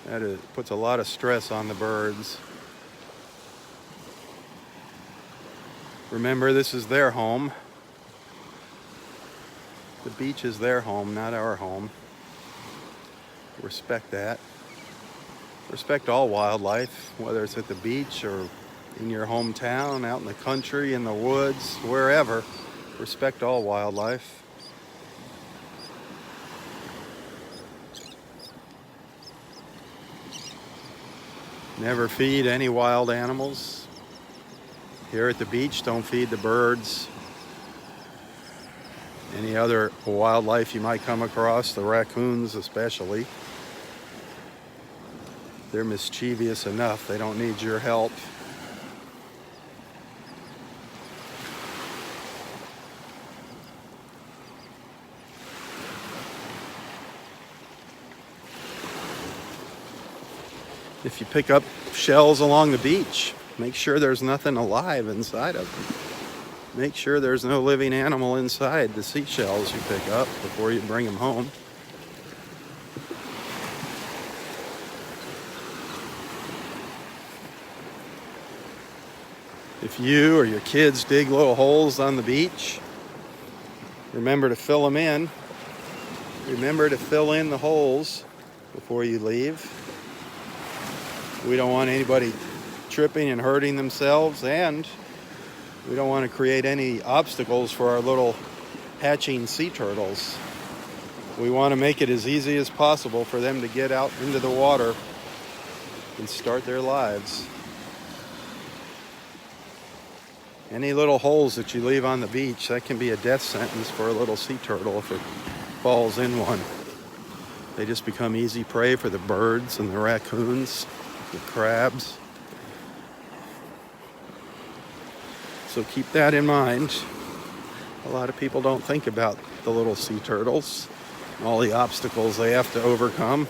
That puts a lot of stress on the birds. Remember, this is their home. The beach is their home, not our home. Respect that. Respect all wildlife, whether it's at the beach or in your hometown, out in the country, in the woods, wherever. Respect all wildlife. Never feed any wild animals. Here at the beach, don't feed the birds. Any other wildlife you might come across, the raccoons especially. They're mischievous enough. They don't need your help. If you pick up shells along the beach, make sure there's nothing alive inside of them. Make sure there's no living animal inside the seashells you pick up before you bring them home. If you or your kids dig little holes on the beach, remember to fill them in. Remember to fill in the holes before you leave. We don't want anybody tripping and hurting themselves, and we don't want to create any obstacles for our little hatching sea turtles. We want to make it as easy as possible for them to get out into the water and start their lives. Any little holes that you leave on the beach, that can be a death sentence for a little sea turtle if it falls in one. They just become easy prey for the birds and the raccoons, the crabs. So keep that in mind. A lot of people don't think about the little sea turtles, all the obstacles they have to overcome.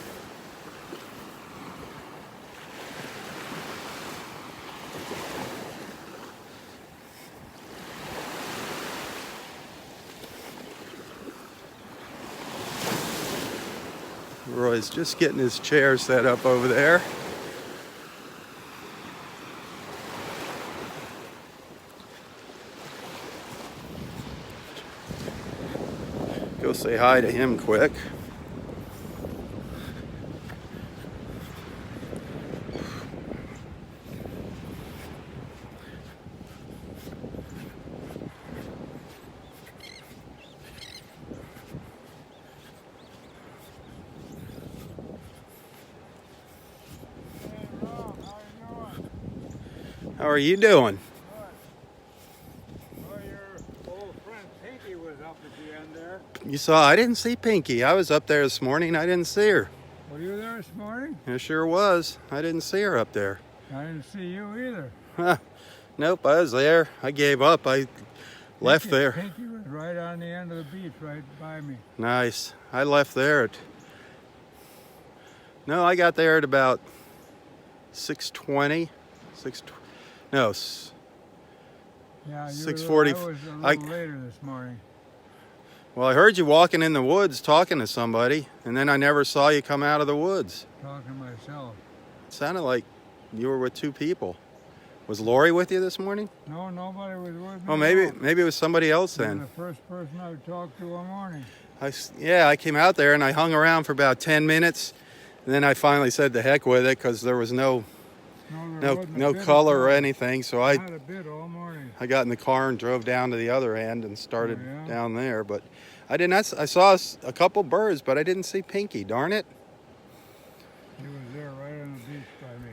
Roy's just getting his chair set up over there. Go say hi to him quick. How are you doing? Well, your old friend Pinky was up at the end there. You saw, I didn't see Pinky. I was up there this morning. I didn't see her. Were you there this morning? It sure was. I didn't see her up there. I didn't see you either. Huh. Nope, I was there. I gave up. I left there. Pinky was right on the end of the beach, right by me. Nice. I left there at... No, I got there at about 6:20. No, Yeah, 6:40. I was a little later this morning. well, I heard you walking in the woods talking to somebody, and then I never saw you come out of the woods. Talking to myself. It sounded like you were with two people. Was Lori with you this morning? No, nobody was with me. Oh, maybe it was somebody else You're then. the first person I talked to all morning. I came out there and I hung around for about 10 minutes, and then I finally said the heck with it because there was no color or anything. So Not a bit all morning. I got in the car and drove down to the other end and started Oh, yeah? down there. But I saw a couple birds, but I didn't see Pinky. Darn it! He was there right on the beach by me.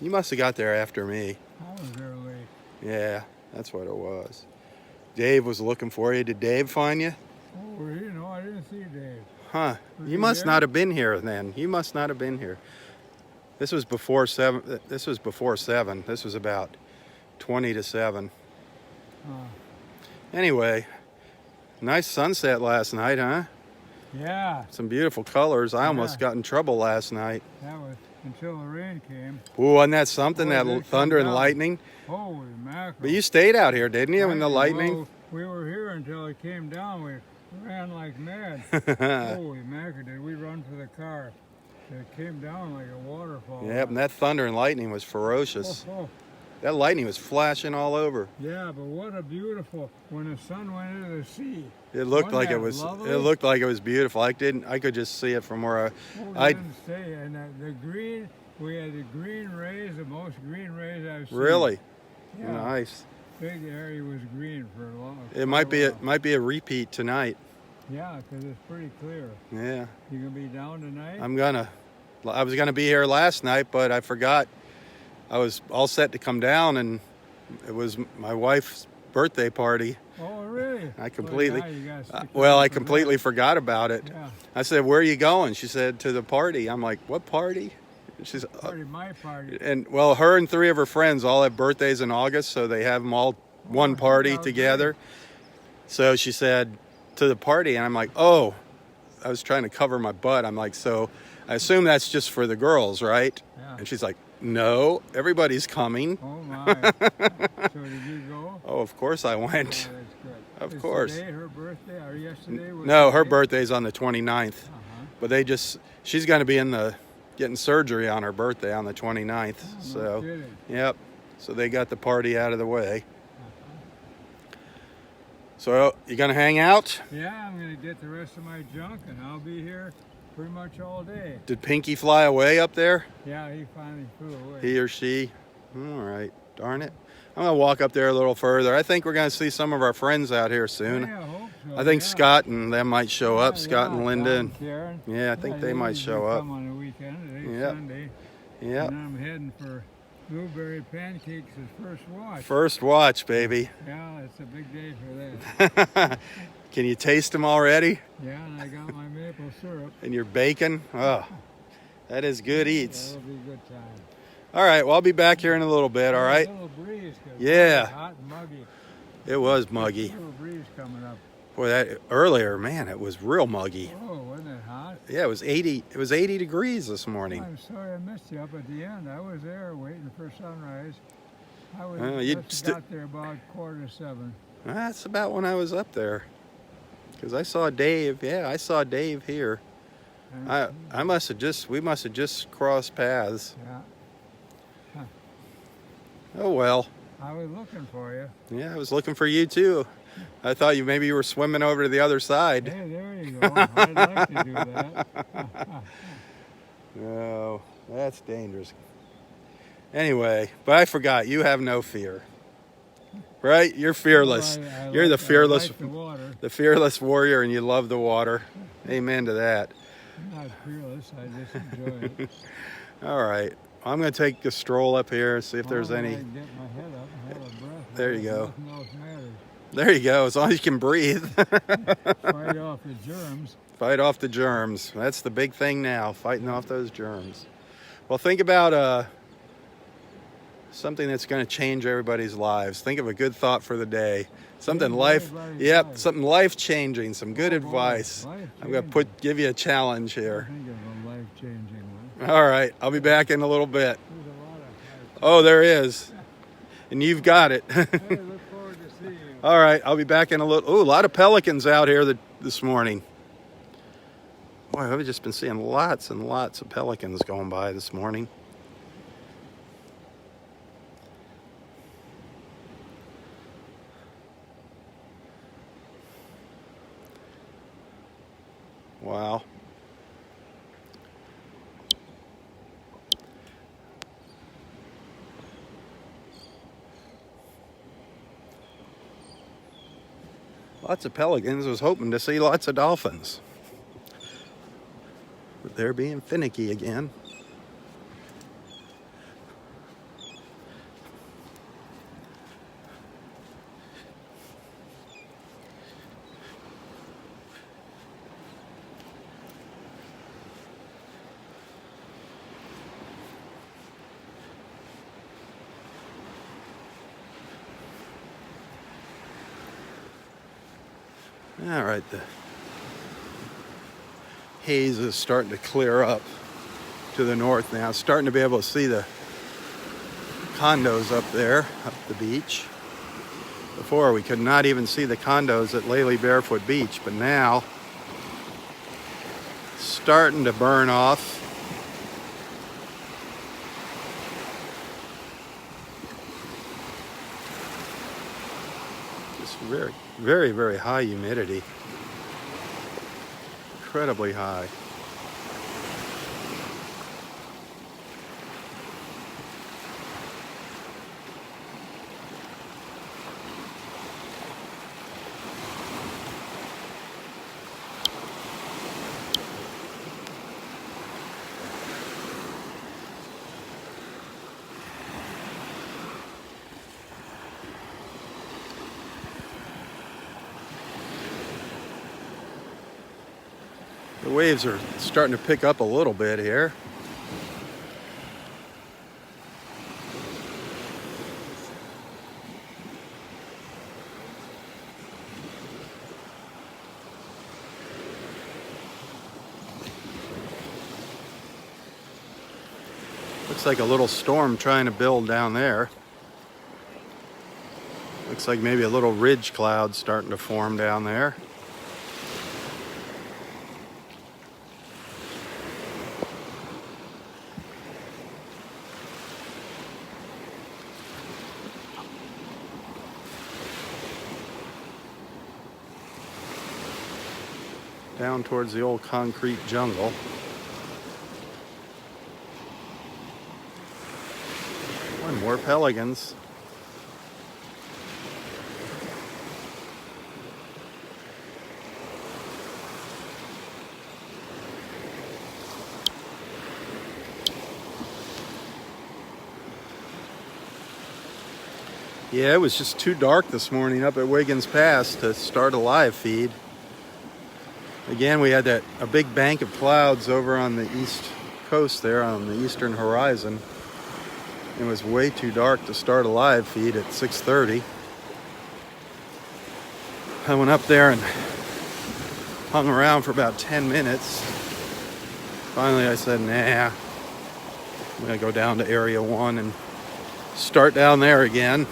You must have got there after me. I was there late. Yeah, that's what it was. Dave was looking for you. Did Dave find you? Oh, no, I didn't see Dave. Huh. Was You he must there? not have been here then. You must not have been here. This was before 7. This was before 7. This was about 20 to 7. Anyway, nice sunset last night, huh? Yeah, Some beautiful colors. I almost Yeah. got in trouble last night. that was until the rain came. Ooh, wasn't that something, Boy, that did it thunder come and down. lightning? Holy mackerel. But you stayed out here, didn't you, in the lightning? Well, we were here until it came down. We ran like mad. Holy mackerel, did we run for the car. It came down like a waterfall. Yep, and that thunder and lightning was ferocious. Oh, That lightning was flashing all over. yeah, but what a beautiful, when the sun went into the sea. It looked Wasn't like that it was. lovely? It looked like it was beautiful. I could just see it from where Oh, I didn't say, and the green, we had the green rays, the most green rays I've seen. really Yeah, nice. big area was green for a long. It might be a repeat tonight. Yeah, because it's pretty clear. Yeah, You gonna be down tonight? I was gonna be here last night, but I forgot. I was all set to come down, and it was my wife's birthday party. Oh, really? I completely, Well, yeah, you gotta stick well, around I for completely forgot about it. that. Yeah, I said, "Where are you going?" She said, "To the party." I'm like, "What party?" She's, my party. and well, her and 3 of her friends all have birthdays in August, so they have them all one party how together. So she said, "To the party," and I'm like, "Oh," I was trying to cover my butt. I'm like, "So I assume that's just for the girls, right?" Yeah. And she's like, "No, everybody's coming." Oh my. So did you go? Oh, of course I Oh, went. that's good. Of Is course. Today her birthday or yesterday? Was No, her today? birthday's on the 29th. Uh-huh. But she's going to be getting surgery on her birthday on the 29th. Oh, no So, kidding. yep. So they got the party out of the way. Uh-huh. So you going to hang out? Yeah, I'm gonna get the rest of my junk, and I'll be here pretty much all day. Did Pinky fly away up there? Yeah, he finally flew away. He or she? All right. Darn it. I'm going to walk up there a little further. I think we're going to see some of our friends out here soon. Yeah, I hope so. I think yeah. Scott and them might show up. Yeah, Scott and Linda. Don And, Karen. yeah, I think they might usually show up. Come on the weekend. Today's Yep. Sunday. Yep. And I'm heading for blueberry pancakes as first watch. First watch, baby. Yeah, it's a big day for that. Can you taste them already? Yeah, and I got my maple syrup. And your bacon? Oh, that is good eats. That'll be a good time. All right, well, I'll be back here in a little bit, all right? A little breeze. 'Cause Yeah. it's hot and muggy. It was muggy. A little breeze coming up. Boy, that earlier, man, it was real muggy. Oh, wasn't it hot? Yeah, it was 80 degrees this morning. I'm sorry I missed you up at the end. I was there waiting for sunrise. I was you just got there about 6:45. That's about when I was up there. Because I saw Dave. Yeah, I saw Dave here. And- we must have just crossed paths. Yeah, Oh, well. I was looking for you. Yeah, I was looking for you too. I thought maybe you were swimming over to the other side. Hey, there you go. I'd like to do that. No, that's dangerous. Anyway, but I forgot. You have no fear, right? You're fearless. I You're the like- I fearless, like the water. the fearless warrior, and you love the water. Amen to that. I'm not fearless. I just enjoy it. All right. I'm going to take a stroll up here, see if there's Well, any. I can get my head up and have a breath. There you go. Nothing else matters. There you go, as long as you can breathe. Fight off the germs. Fight off the germs. That's the big thing now, fighting off those germs. Well, think about something that's going to change everybody's lives. Think of a good thought for the day. Something something life-changing, some good advice. I'm going to give you a challenge here. I think of a life-changing one. All right, I'll be back in a little bit. There's a lot of Oh, there is. And you've got it. Hey, look forward to seeing you. All right, I'll be back in a little. Ooh, a lot of pelicans out here this morning. Boy, I've just been seeing lots and lots of pelicans going by this morning. Wow. Lots of pelicans. I was hoping to see lots of dolphins. But they're being finicky again. All right, the haze is starting to clear up to the north now. Starting to be able to see the condos up there, up the beach. Before, we could not even see the condos at Laley Barefoot Beach, but now, starting to burn off. Just very, very, very high humidity. Incredibly high. The waves are starting to pick up a little bit here. Looks like a little storm trying to build down there. Looks like maybe a little ridge cloud starting to form down there. Down towards the old concrete jungle. One more pelicans. Yeah, it was just too dark this morning up at Wiggins Pass to start a live feed. Again, we had a big bank of clouds over on the east coast there on the eastern horizon. It was way too dark to start a live feed at 6:30. I went up there and hung around for about 10 minutes. Finally, I said, nah, I'm gonna go down to Area 1 and start down there again.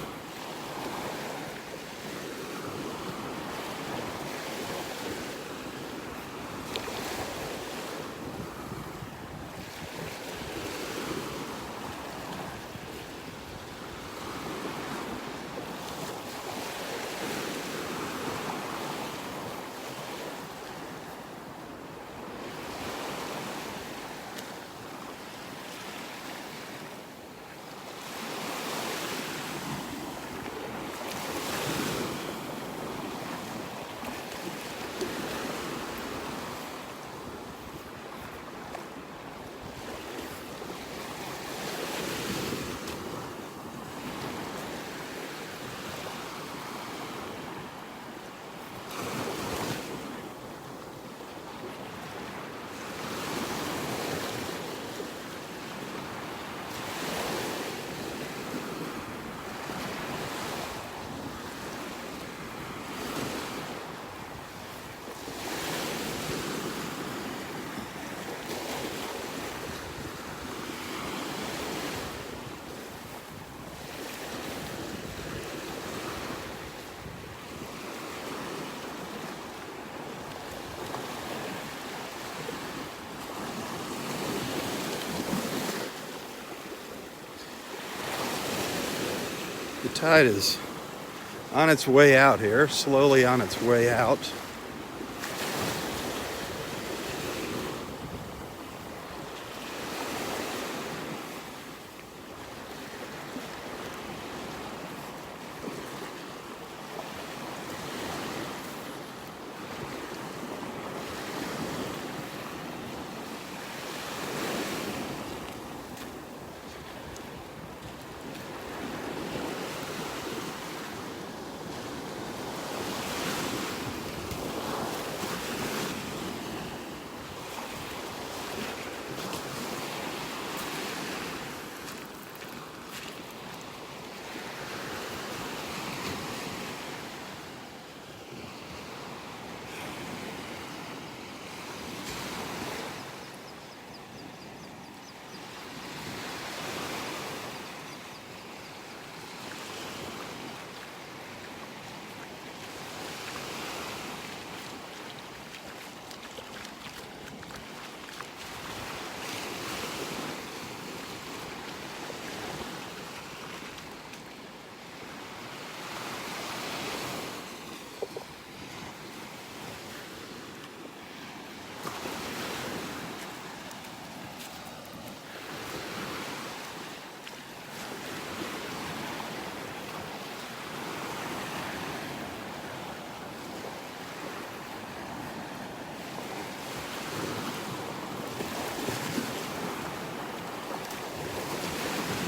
Tide is on its way out here, slowly on its way out.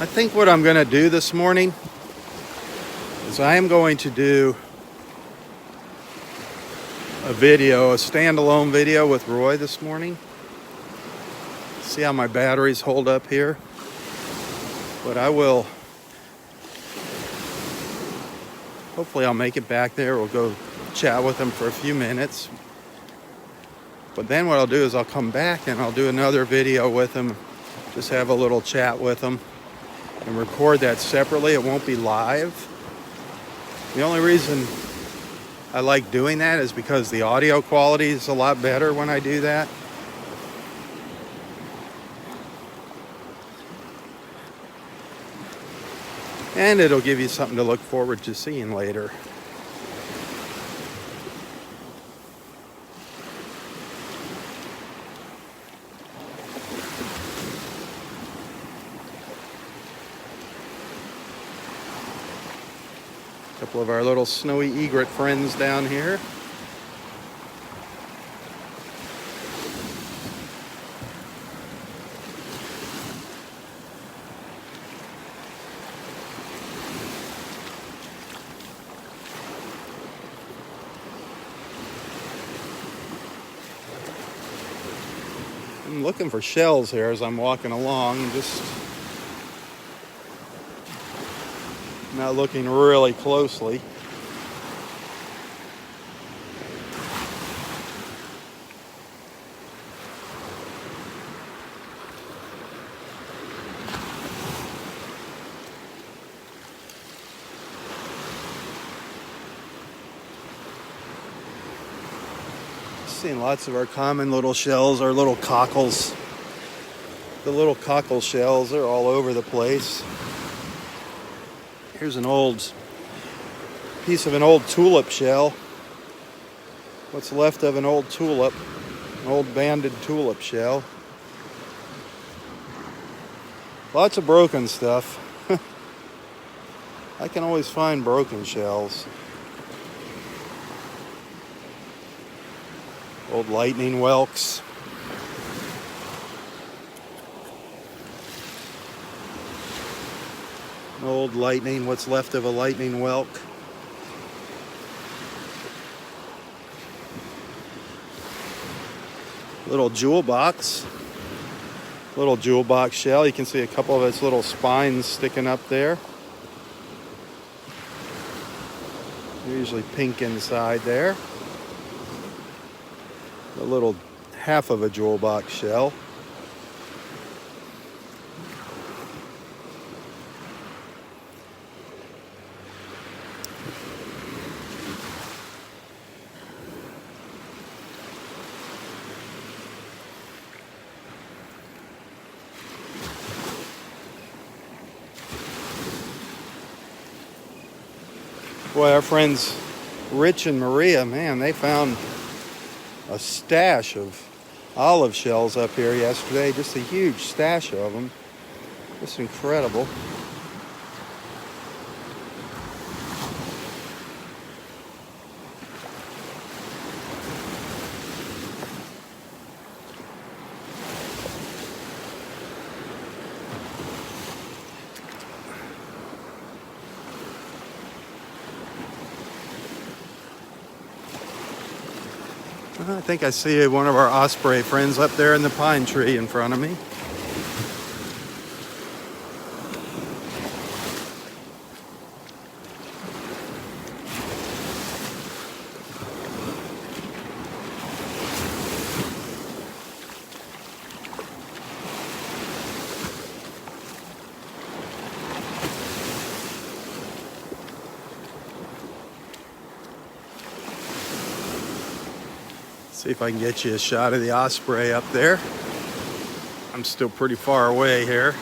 I think what I'm going to do this morning is I am going to do a standalone video with Roy this morning. See how my batteries hold up here. But hopefully I'll make it back there. We'll go chat with him for a few minutes. But then what I'll do is I'll come back and I'll do another video with him. Just have a little chat with him and record that separately. It won't be live. The only reason I like doing that is because the audio quality is a lot better when I do that. And it'll give you something to look forward to seeing later. A couple of our little snowy egret friends down here. I'm looking for shells here as I'm walking along, just not looking really closely. Seeing lots of our common little shells, our little cockles. The little cockle shells are all over the place. Here's an old piece of an old tulip shell. What's left of an old tulip, an old banded tulip shell. Lots of broken stuff. I can always find broken shells. Old lightning whelks. An old lightning, what's left of a lightning whelk. Little jewel box. Little jewel box shell. You can see a couple of its little spines sticking up there. They're usually pink inside there. A little half of a jewel box shell. Boy, our friends Rich and Maria, man, they found a stash of olive shells up here yesterday. Just a huge stash of them. Just incredible. I think I see one of our osprey friends up there in the pine tree in front of me. See if I can get you a shot of the osprey up there. I'm still pretty far away here.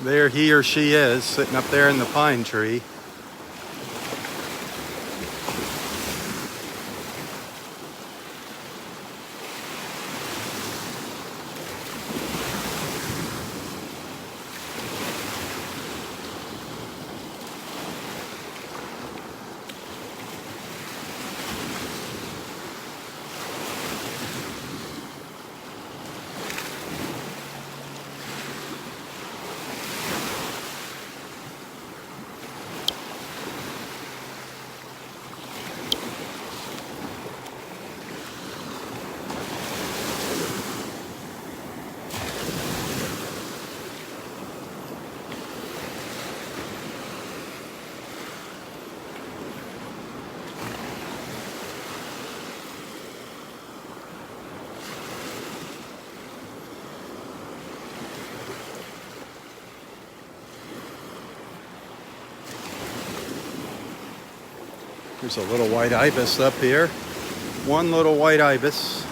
There he or she is, sitting up there in the pine tree. There's a little white ibis up here. One little white ibis.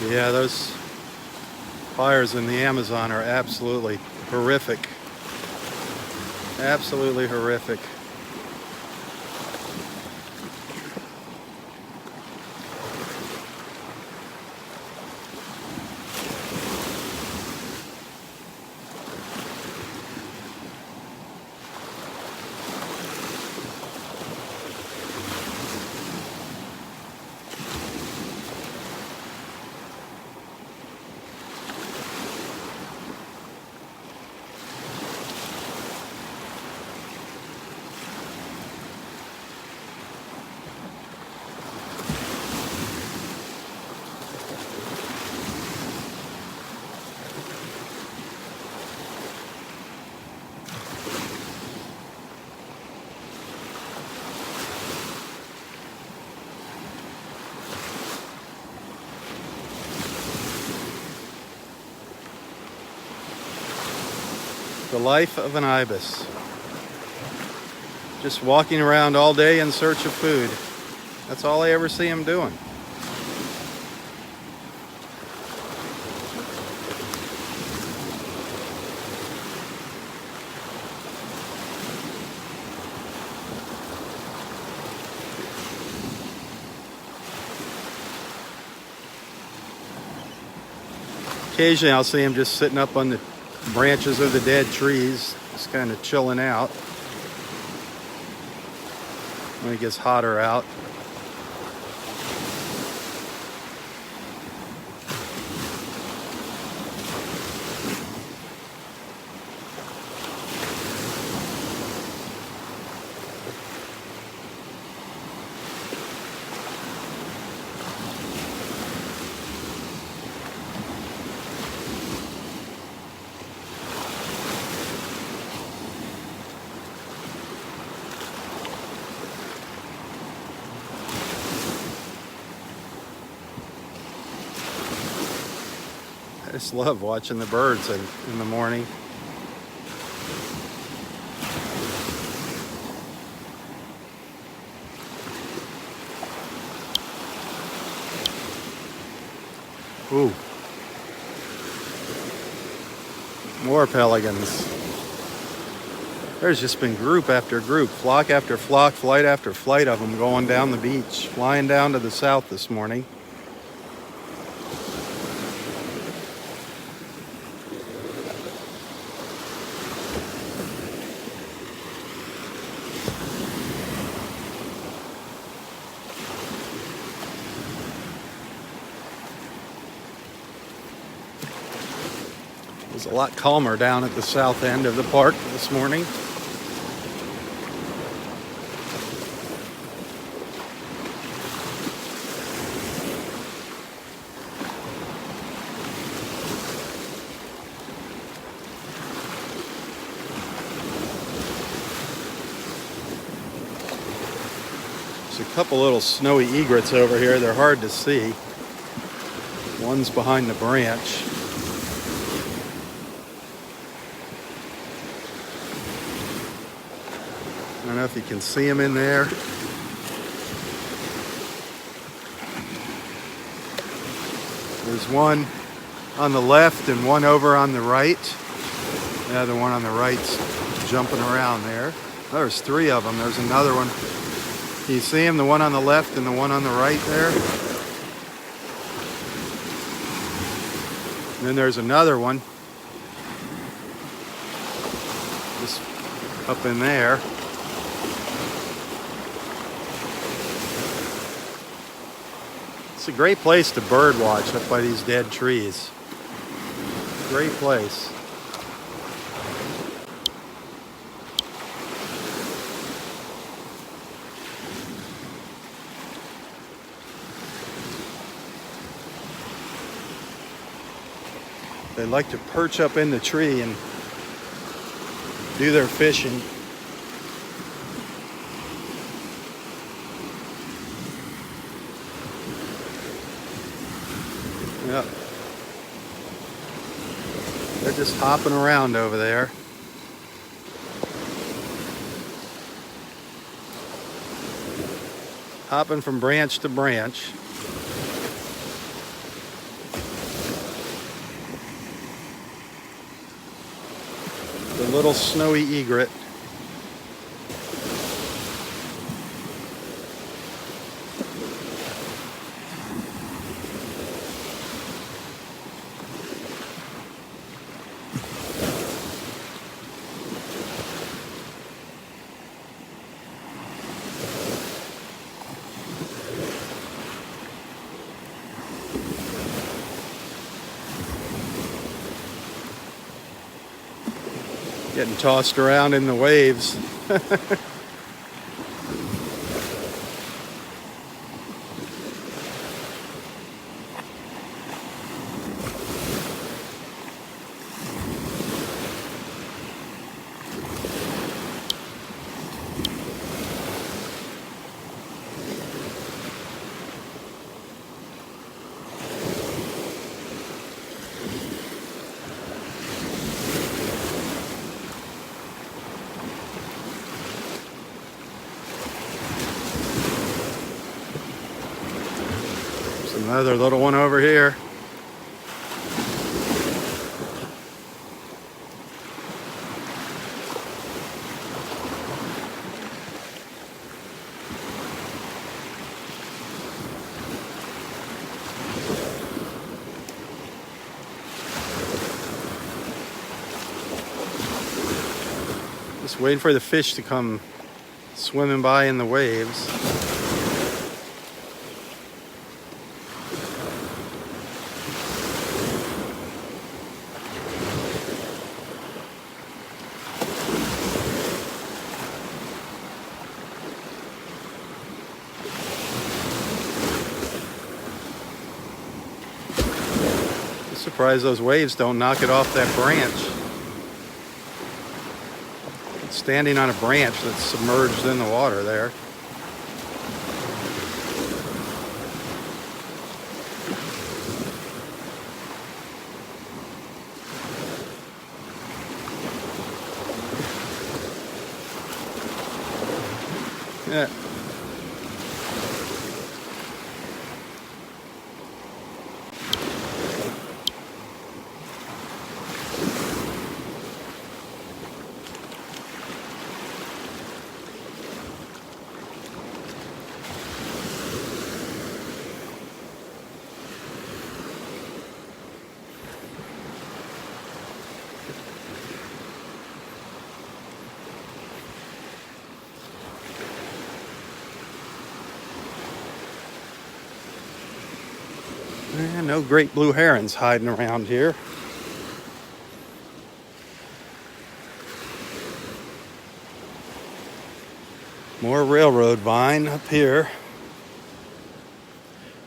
Yeah, those fires in the Amazon are absolutely horrific. Absolutely horrific. The life of an ibis. Just walking around all day in search of food. That's all I ever see them doing. Occasionally I'll see them just sitting up on the branches of the dead trees, just kind of chilling out when it gets hotter out. just love watching the birds in the morning. Ooh. More pelicans. There's just been group after group, flock after flock, flight after flight of them going down the beach, flying down to the south this morning. It was a lot calmer down at the south end of the park this morning. There's a couple little snowy egrets over here. They're hard to see. One's behind the branch. I don't know if you can see them in there. There's one on the left and one over on the right. The other one on the right's jumping around there. There's three of them. There's another one. Can you see them? The one on the left and the one on the right there. And then there's another one. Just up in there. It's a great place to bird watch up by these dead trees. Great place. They like to perch up in the tree and do their fishing. Yep. They're just hopping around over there. Hopping from branch to branch. The little snowy egret. Getting tossed around in the waves. Another little one over here. Just waiting for the fish to come swimming by in the waves. Surprised those waves don't knock it off that branch. It's standing on a branch that's submerged in the water there. Yeah. No great blue herons hiding around here. More railroad vine up here.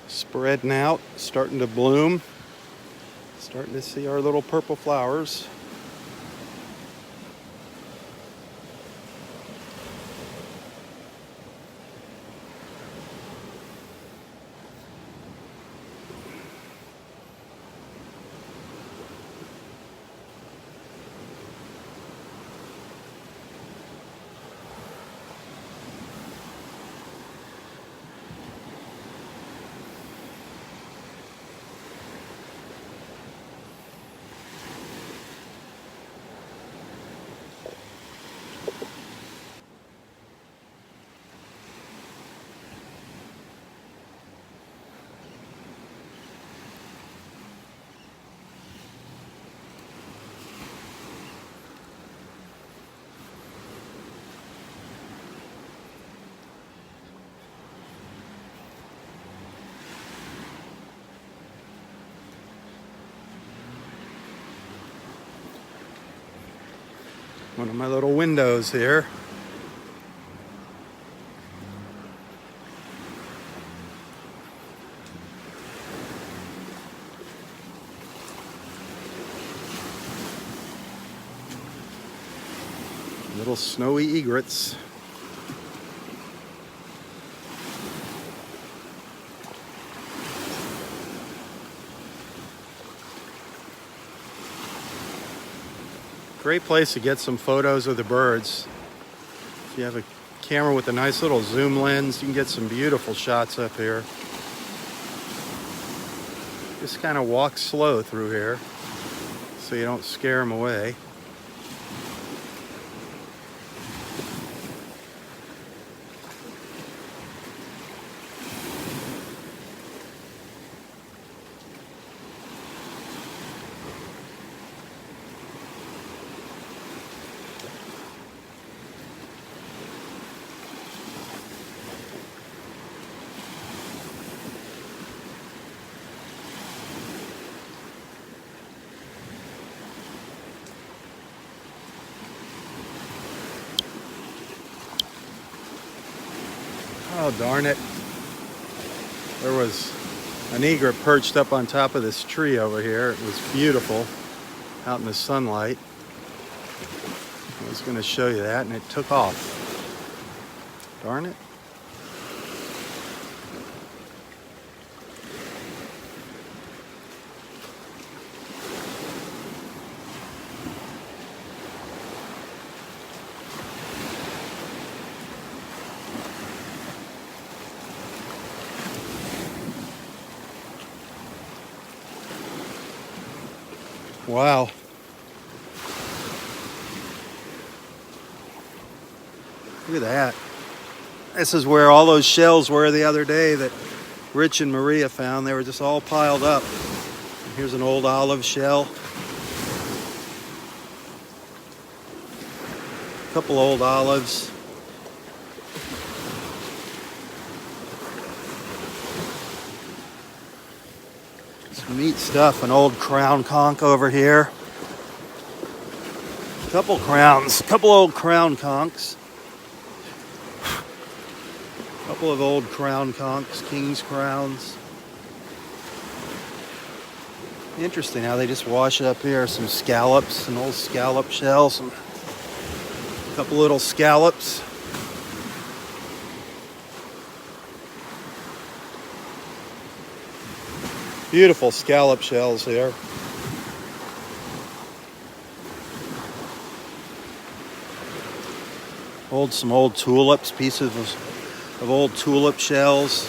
Spreading out, starting to bloom. Starting to see our little purple flowers. One of my little windows here. Little snowy egrets. Great place to get some photos of the birds. If you have a camera with a nice little zoom lens, you can get some beautiful shots up here. Just kind of walk slow through here so you don't scare them away. Oh, darn it. There was an egret perched up on top of this tree over here. It was beautiful out in the sunlight. I was going to show you that, and it took off. Darn it. Wow. Look at that. This is where all those shells were the other day that Rich and Maria found. They were just all piled up. Here's an old olive shell. A couple old olives. Some neat stuff. An old crown conch over here. Couple crowns. Couple old crown conchs. Couple of old crown conchs, king's crowns. Interesting how they just wash up here. Some scallops, an old scallop shell, some couple little scallops. Beautiful scallop shells here. Some old tulips, pieces of of old tulip shells.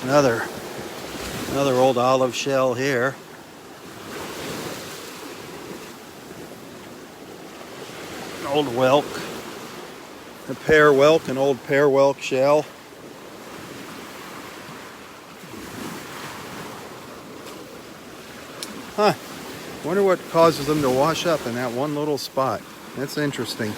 Another old olive shell here. An old whelk. A pear whelk, an old pear whelk shell. Huh. Wonder what causes them to wash up in that one little spot. That's interesting.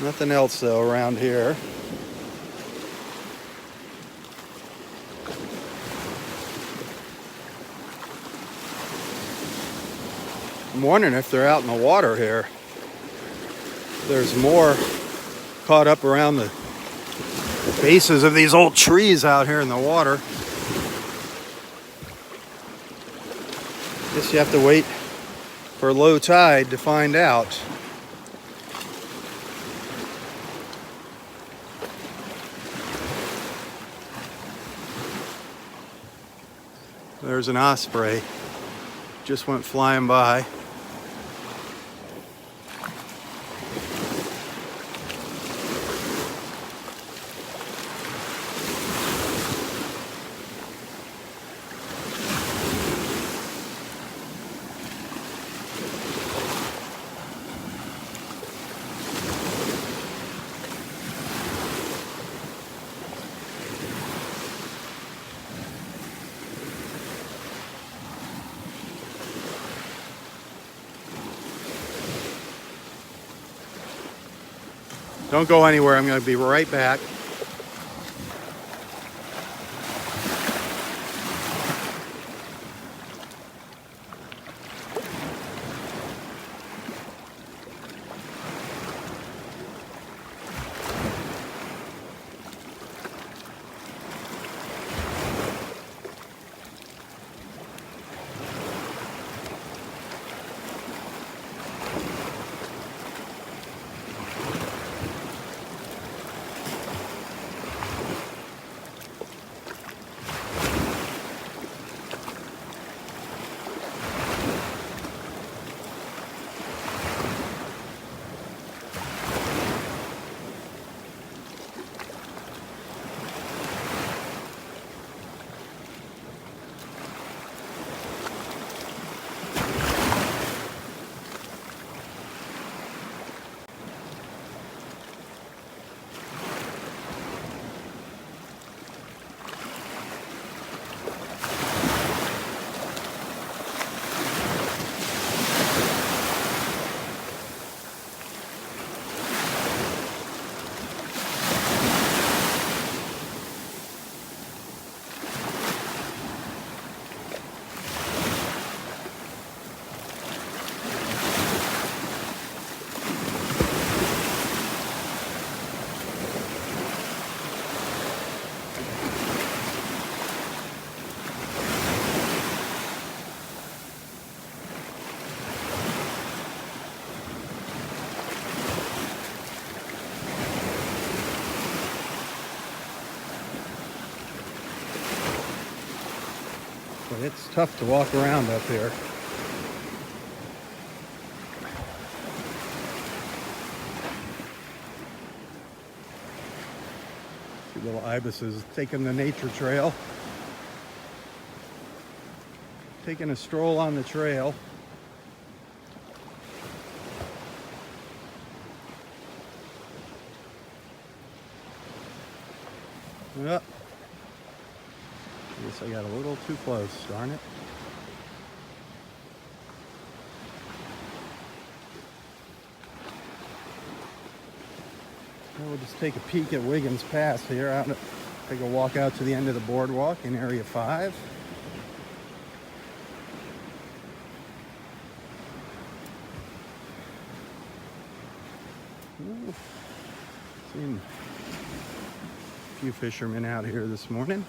Nothing else though around here. I'm wondering if they're out in the water here. There's more caught up around the bases of these old trees out here in the water. Guess you have to wait for low tide to find out. There's an osprey. Just went flying by. Don't go anywhere. I'm going to be right back. But it's tough to walk around up here. Two little ibises taking the nature trail. Taking a stroll on the trail. Yep. Guess I got a little too close, darn it. We'll just take a peek at Wiggins Pass here. Take a walk out to the end of the boardwalk in Area 5. Ooh. Seen a few fishermen out here this morning.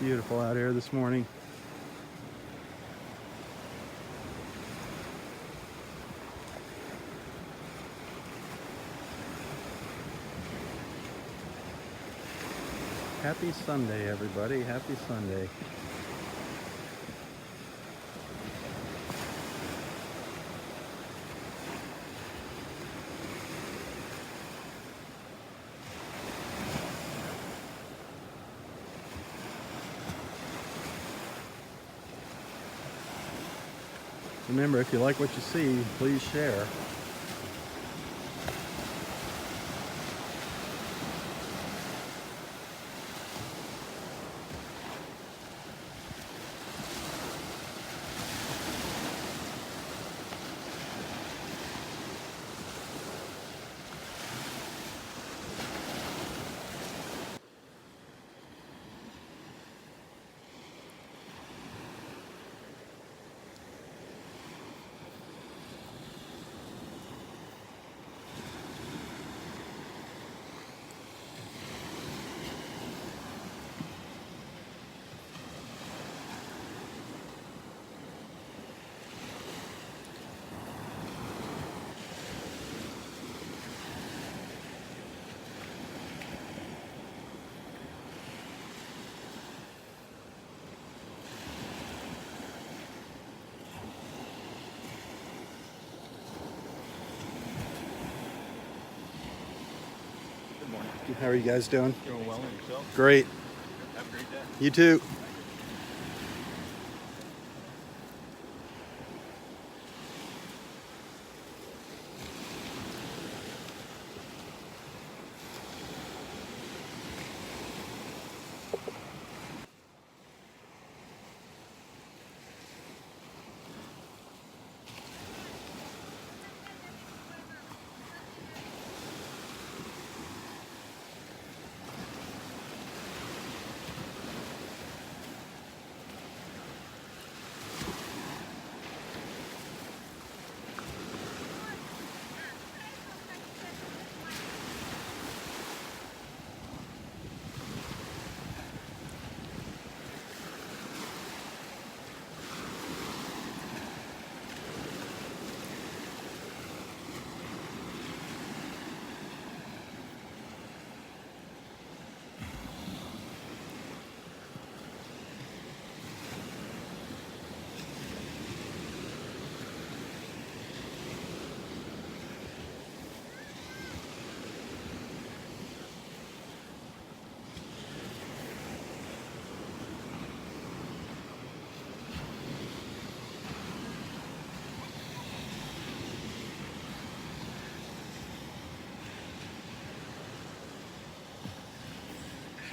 Beautiful out here this morning. Happy Sunday, everybody. Happy Sunday. Remember, if you like what you see, please share. How are you guys doing? Doing well, and yourself? Great. Have a great day. You too.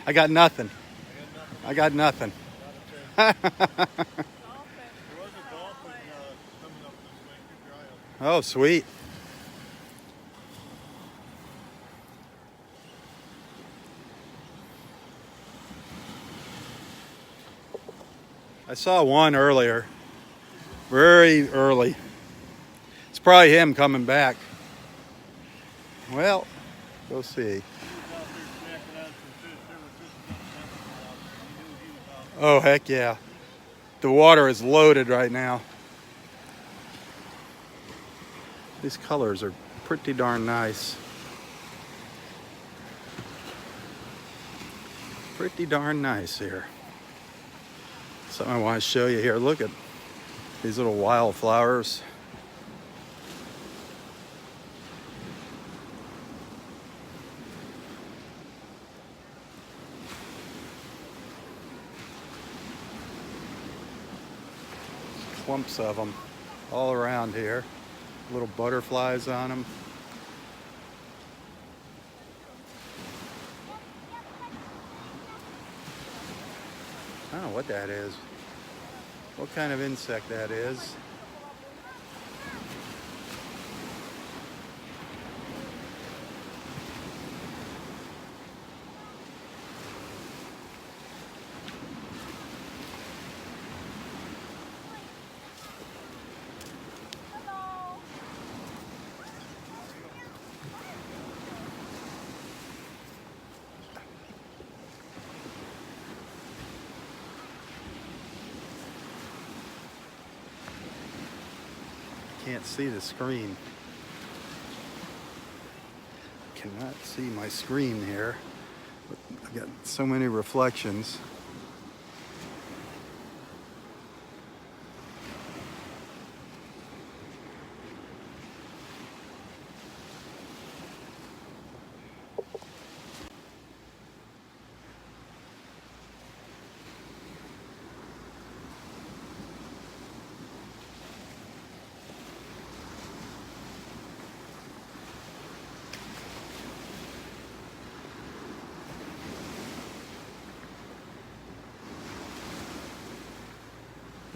I got nothing. I got nothing. There was a dolphin coming up this way. Keep your eye out. Oh, sweet. I saw one earlier. Very early. It's probably him coming back. Well, go see. He was out there snacking on some fish. There were fish out there. He knew he was out. Oh, heck yeah. The water is loaded right now. These colors are pretty darn nice. Pretty darn nice here. Something I want to show you here. Look at these little wildflowers. Clumps of them all around here. Little butterflies on them. I don't know what that is. What kind of insect that is. can't see the screen. Cannot see my screen here. I've got so many reflections.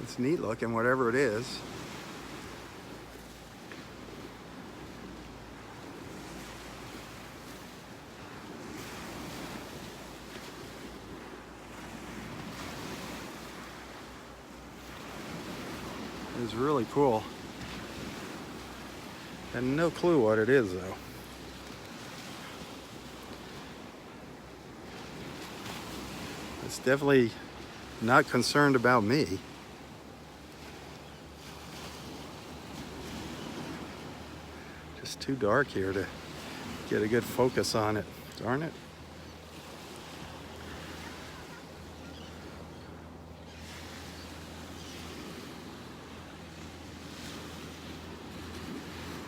It's neat looking, whatever it is. It's really cool. And no clue what it is though. It's definitely not concerned about me. Just too dark here to get a good focus on it. Darn it.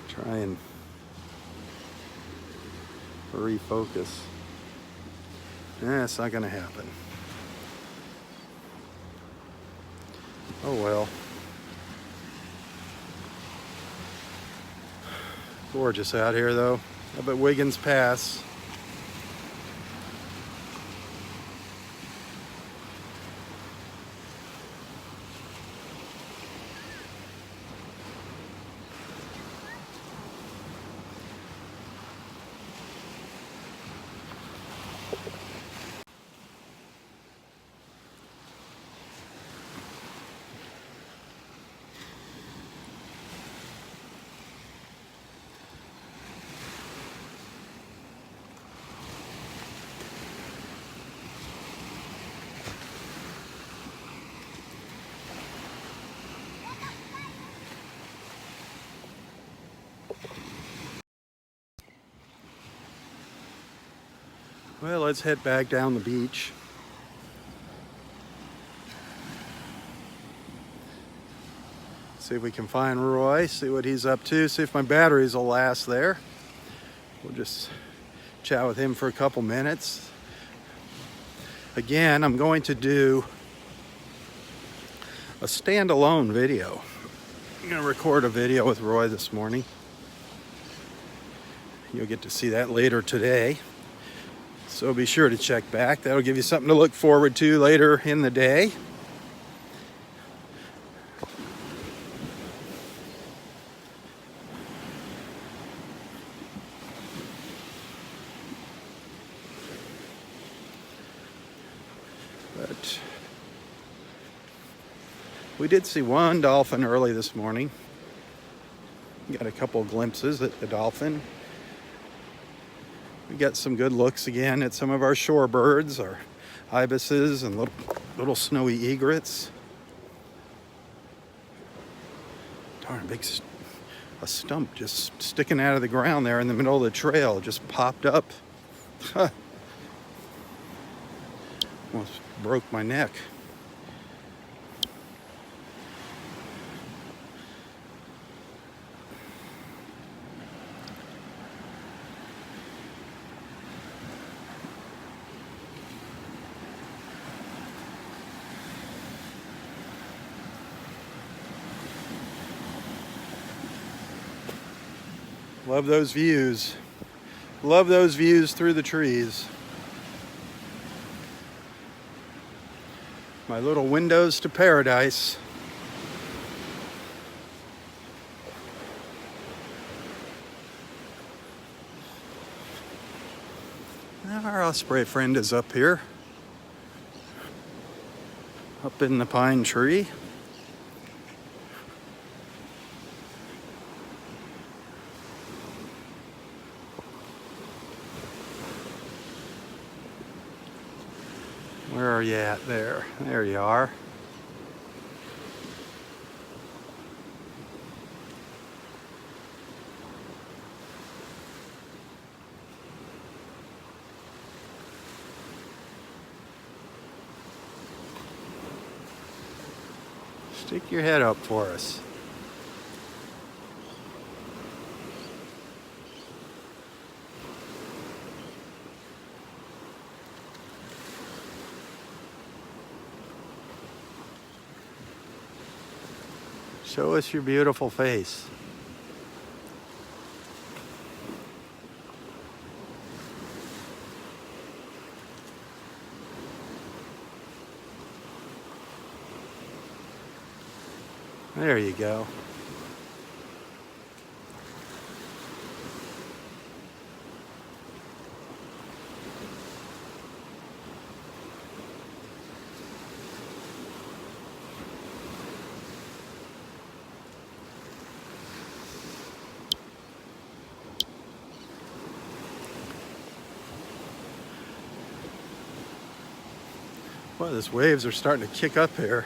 Try and refocus. It's not gonna happen. Oh well. Gorgeous out here though. Up at Wiggins Pass. Well, let's head back down the beach. See if we can find Roy, see what he's up to, see if my batteries will last there. We'll just chat with him for a couple minutes. Again, I'm going to do a standalone video. I'm going to record a video with Roy this morning. You'll get to see that later today. So be sure to check back. That'll give you something to look forward to later in the day. But we did see one dolphin early this morning. Got a couple of glimpses at the dolphin. We got some good looks again at some of our shorebirds, our ibises and little snowy egrets. Darn, a stump just sticking out of the ground there in the middle of the trail just popped up. Almost broke my neck. Love those views. Love those views through the trees. My little windows to paradise. Our osprey friend is up here. Up in the pine tree. Where are you at there? There you are. Stick your head up for us. Show us your beautiful face. There you go. Well, these waves are starting to kick up here.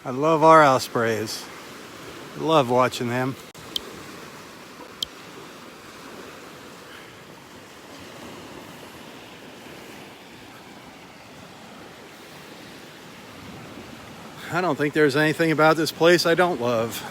I love our ospreys. I love watching them. I don't think there's anything about this place I don't love.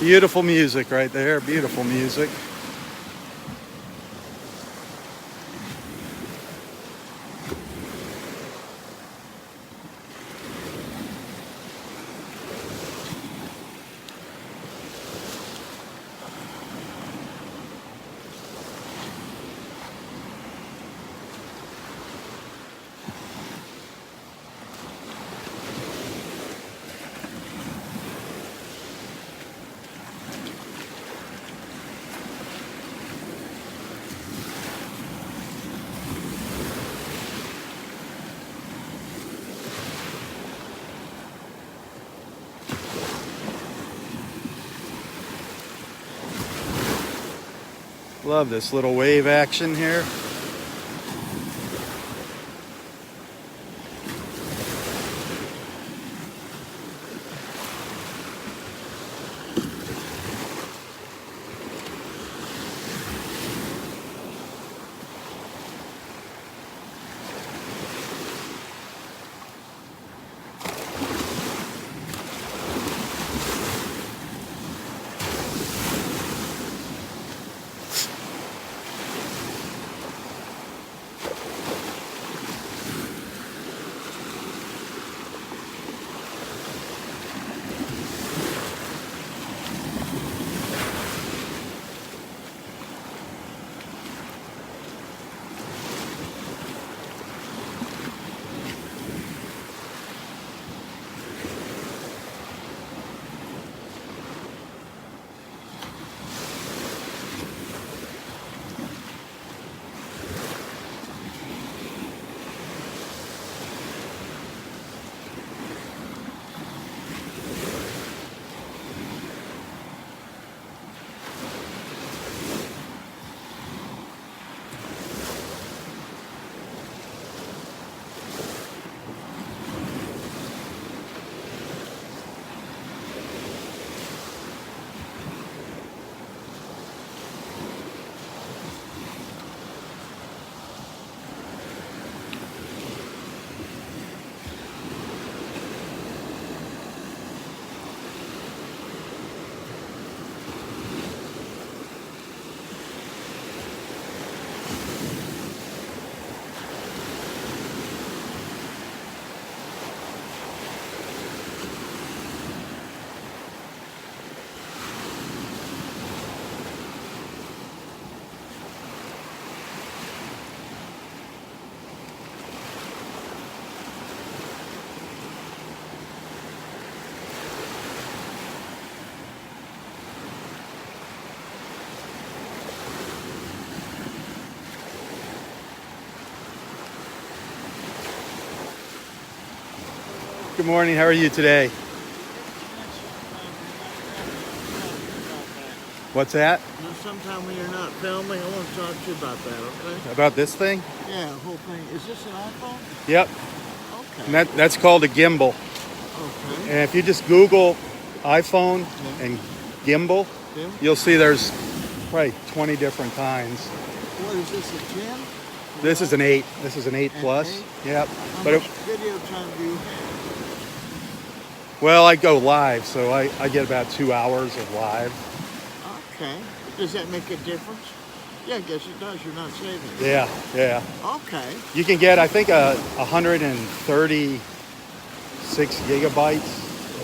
Beautiful music right there, beautiful music. Love this little wave action here. Good morning. How are you today? What's that? Sometime when you're not filming, I want to talk to you about that, okay? About this thing? Yeah, the whole thing. Is this an iPhone? Yep. Okay. And that's called a gimbal. Okay. And if you just Google iPhone Yeah. and gimbal, Yeah. you'll see there's probably 20 different kinds. What is this, a 10? This is an 8. This is an 8 An plus. 8? Yep. How But much video time do you have? well, I go live, so I get about 2 hours of live. Okay. Does that make a difference? Yeah, I guess it does. You're not saving it. Yeah, yeah. Okay. You can get, I think, 136 gigabytes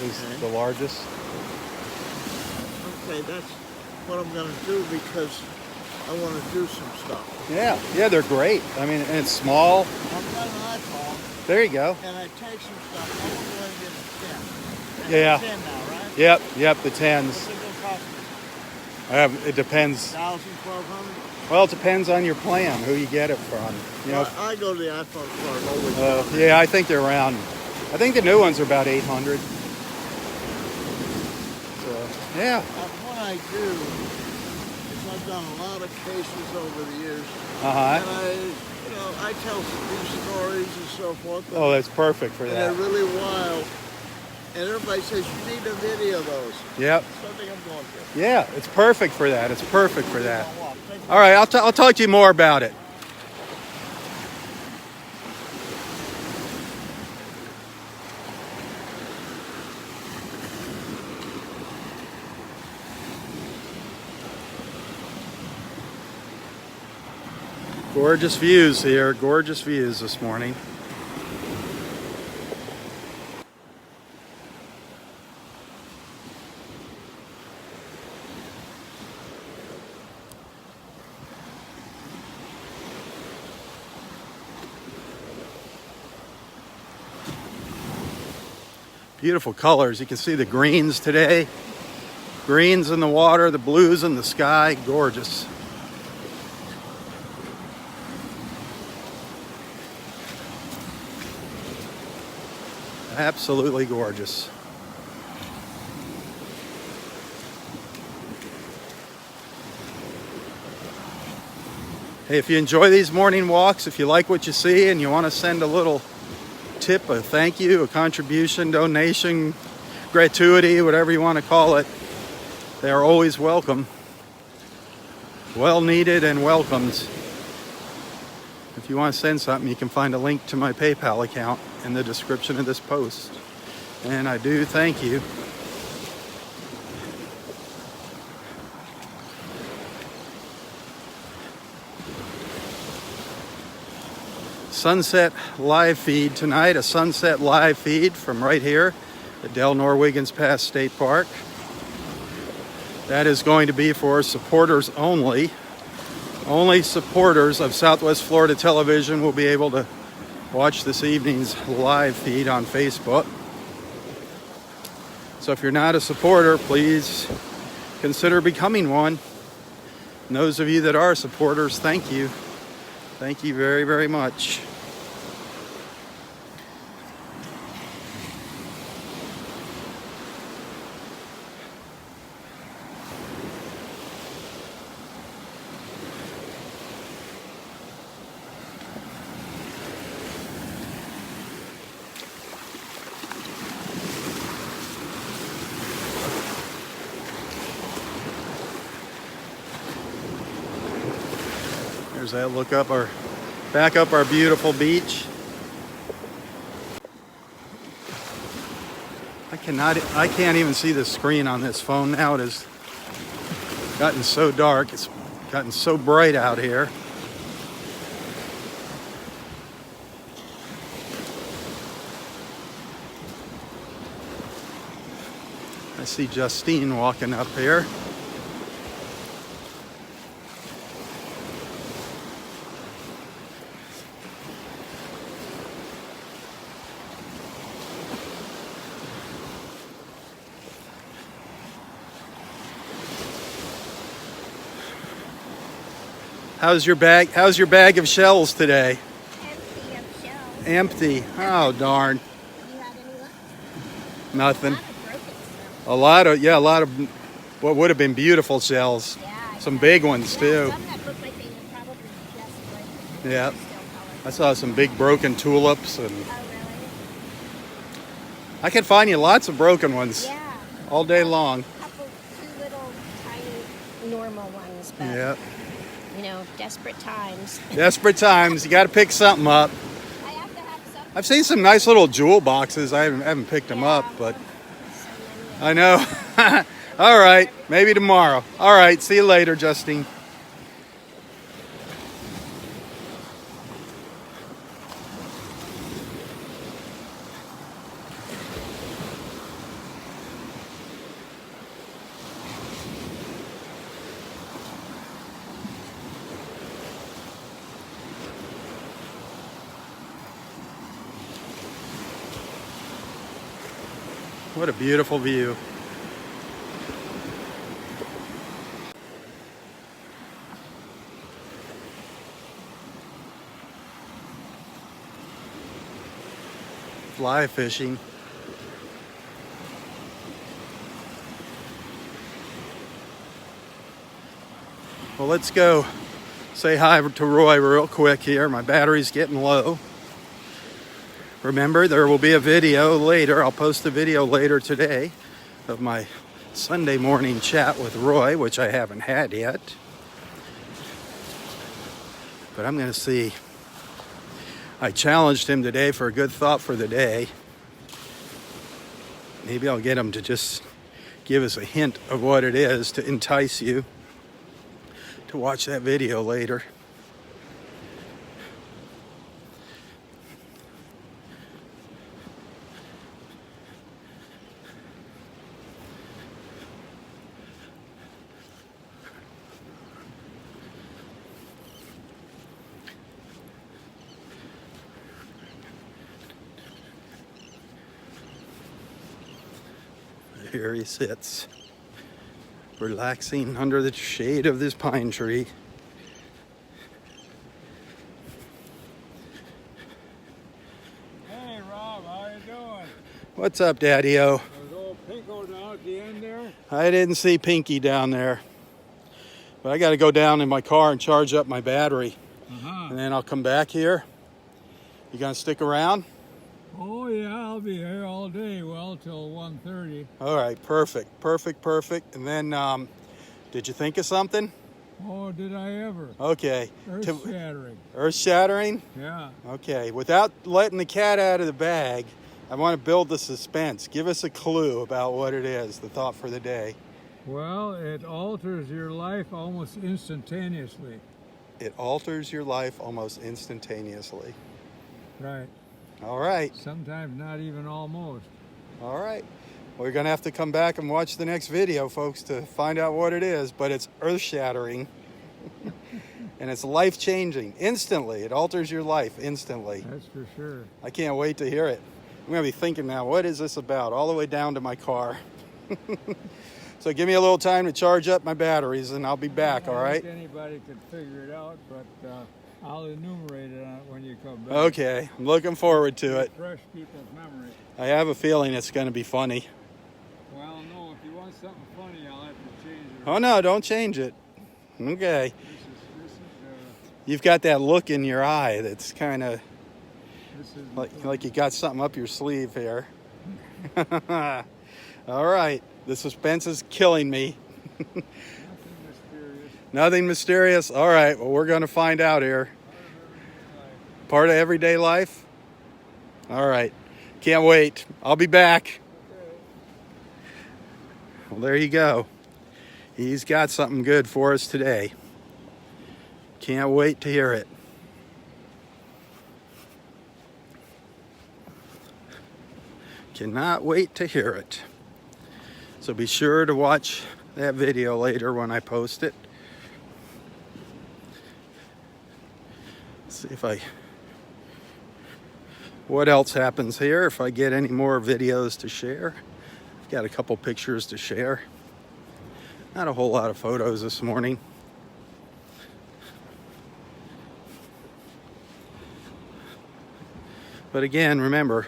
is Okay. the largest. Okay, that's what I'm going to do because I want to do some stuff. Yeah, yeah, they're great. I mean, and it's small. I've got an iPhone There you go. and I take some stuff. I want to go ahead and get a 10. Yeah. That's a 10 now, right? Yep, the 10s. What's it going to cost me? It depends. 1,000, 1,200? Well, it depends on your plan, who you get it from. You know, I go to the iPhone store. I've always done. yeah, I think they're around. I think the new ones are about 800. So, yeah. What I do is I've done a lot of cases over the years, Uh-huh. and I tell these stories and so forth. Oh, that's perfect for and they're that. really wild. And everybody says you need a video of those. Yep. Something I'm going to. Yeah, it's perfect for that. It's perfect for that. I'll walk. Thank you. All right, I'll talk to you more about it. Gorgeous views here. Gorgeous views this morning. Beautiful colors. You can see the greens today. Greens in the water, the blues in the sky. Gorgeous. Absolutely gorgeous. Hey, if you enjoy these morning walks, if you like what you see and you want to send a little tip, a thank you, a contribution, donation, gratuity, whatever you want to call it, they are always welcome. Well needed and welcomed. If you want to send something, you can find a link to my PayPal account in the description of this post. And I do thank you. Sunset live feed tonight, a sunset live feed from right here at Del Norwiggins Pass State Park. That is going to be for supporters only. Only supporters of Southwest Florida Television will be able to watch this evening's live feed on Facebook. So if you're not a supporter, please consider becoming one. And those of you that are supporters, thank you. Thank you very, very much. There's that look up back up our beautiful beach. I can't even see the screen on this phone now. It has gotten so dark. It's gotten so bright out here. I see Justine walking up here. How's your bag? How's your bag of shells today? Empty of shells. Empty. Oh darn. You have any left? Nothing. A lot of broken stuff. A lot of what would have been beautiful shells. Yeah. Some big ones Yeah, too. some that look like they were probably just like Yeah. still colored. I saw some big broken tulips, and Oh, really? I can find you lots of broken ones Yeah. all day long. Two little tiny normal ones, but Yeah. you know, desperate times. Desperate times. You got to pick something up. I have to have some. I've seen some nice little jewel boxes. I haven't picked them up, but So many of I know. All right. Maybe tomorrow. All right. See you later, Justine. What a beautiful view. Fly fishing. Well, let's go say hi to Roy real quick here. My battery's getting low. Remember, there will be a video later. I'll post a video later today of my Sunday morning chat with Roy, which I haven't had yet. But I'm going to see. I challenged him today for a good thought for the day. Maybe I'll get him to just give us a hint of what it is to entice you to watch that video later. Here he sits, relaxing under the shade of this pine tree. Hey, Rob, how you doing? What's up, Daddy-O? Was old Pinko down at the end there? I didn't see Pinky down there, but I got to go down in my car and charge up my battery, and then I'll come back here. You gonna stick around? Oh, yeah, I'll be here all day, well, till 1:30. All right, perfect. And then, did you think of something? Oh, did I ever? Okay. Earth-shattering. Earth-shattering? Yeah. Okay. Without letting the cat out of the bag, I want to build the suspense. Give us a clue about what it is, the thought for the day. Well, it alters your life almost instantaneously. It alters your life almost instantaneously. Right. All right. Sometimes not even almost. All right. We're going to have to come back and watch the next video, folks, to find out what it is, but it's earth-shattering. And it's life-changing. Instantly. It alters your life instantly. That's for sure. I can't wait to hear it. I'm going to be thinking now, what is this about? All the way down to my car. So give me a little time to charge up my batteries, and I'll be back, all I right? think anybody could figure it out, but I'll enumerate it when you come back. Okay. I'm looking forward to it. Refresh people's memory. I have a feeling it's going to be funny. Well, no, if you want something funny, I'll have to change it. Oh, no, don't change it. Okay. This is You've got that look in your eye that's kind of this is like you got something up your sleeve here. All right. The suspense is killing me. nothing mysterious. Nothing mysterious? All right. Well, we're going to find out here. Part of everyday life? All right. Can't wait. I'll be back. Well, there you go. He's got something good for us today. Can't wait to hear it. Cannot wait to hear it. So be sure to watch that video later when I post it. See what else happens here, if I get any more videos to share. I've got a couple pictures to share. Not a whole lot of photos this morning. But again, remember,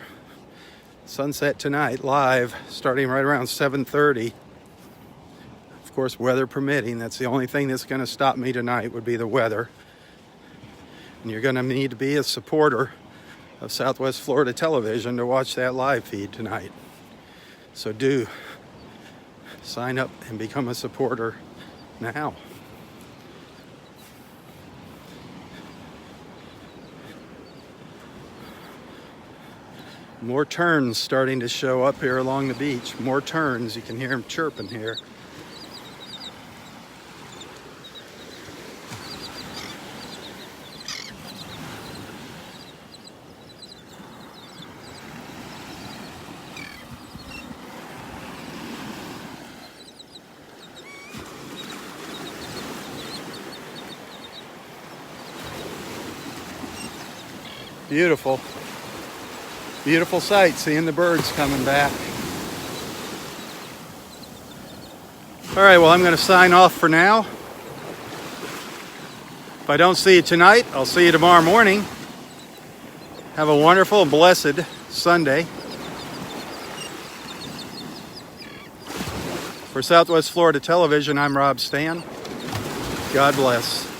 Sunset tonight, live, starting right around 7:30. Of course, weather permitting. That's the only thing that's going to stop me tonight would be the weather. And you're going to need to be a supporter of Southwest Florida Television to watch that live feed tonight. So do sign up and become a supporter now. More terns starting to show up here along the beach. More terns. You can hear them chirping here. Beautiful. Beautiful sight, seeing the birds coming back. All right, well, I'm going to sign off for now. If I don't see you tonight, I'll see you tomorrow morning. Have a wonderful, blessed Sunday. For Southwest Florida Television, I'm Robb Stan. God bless.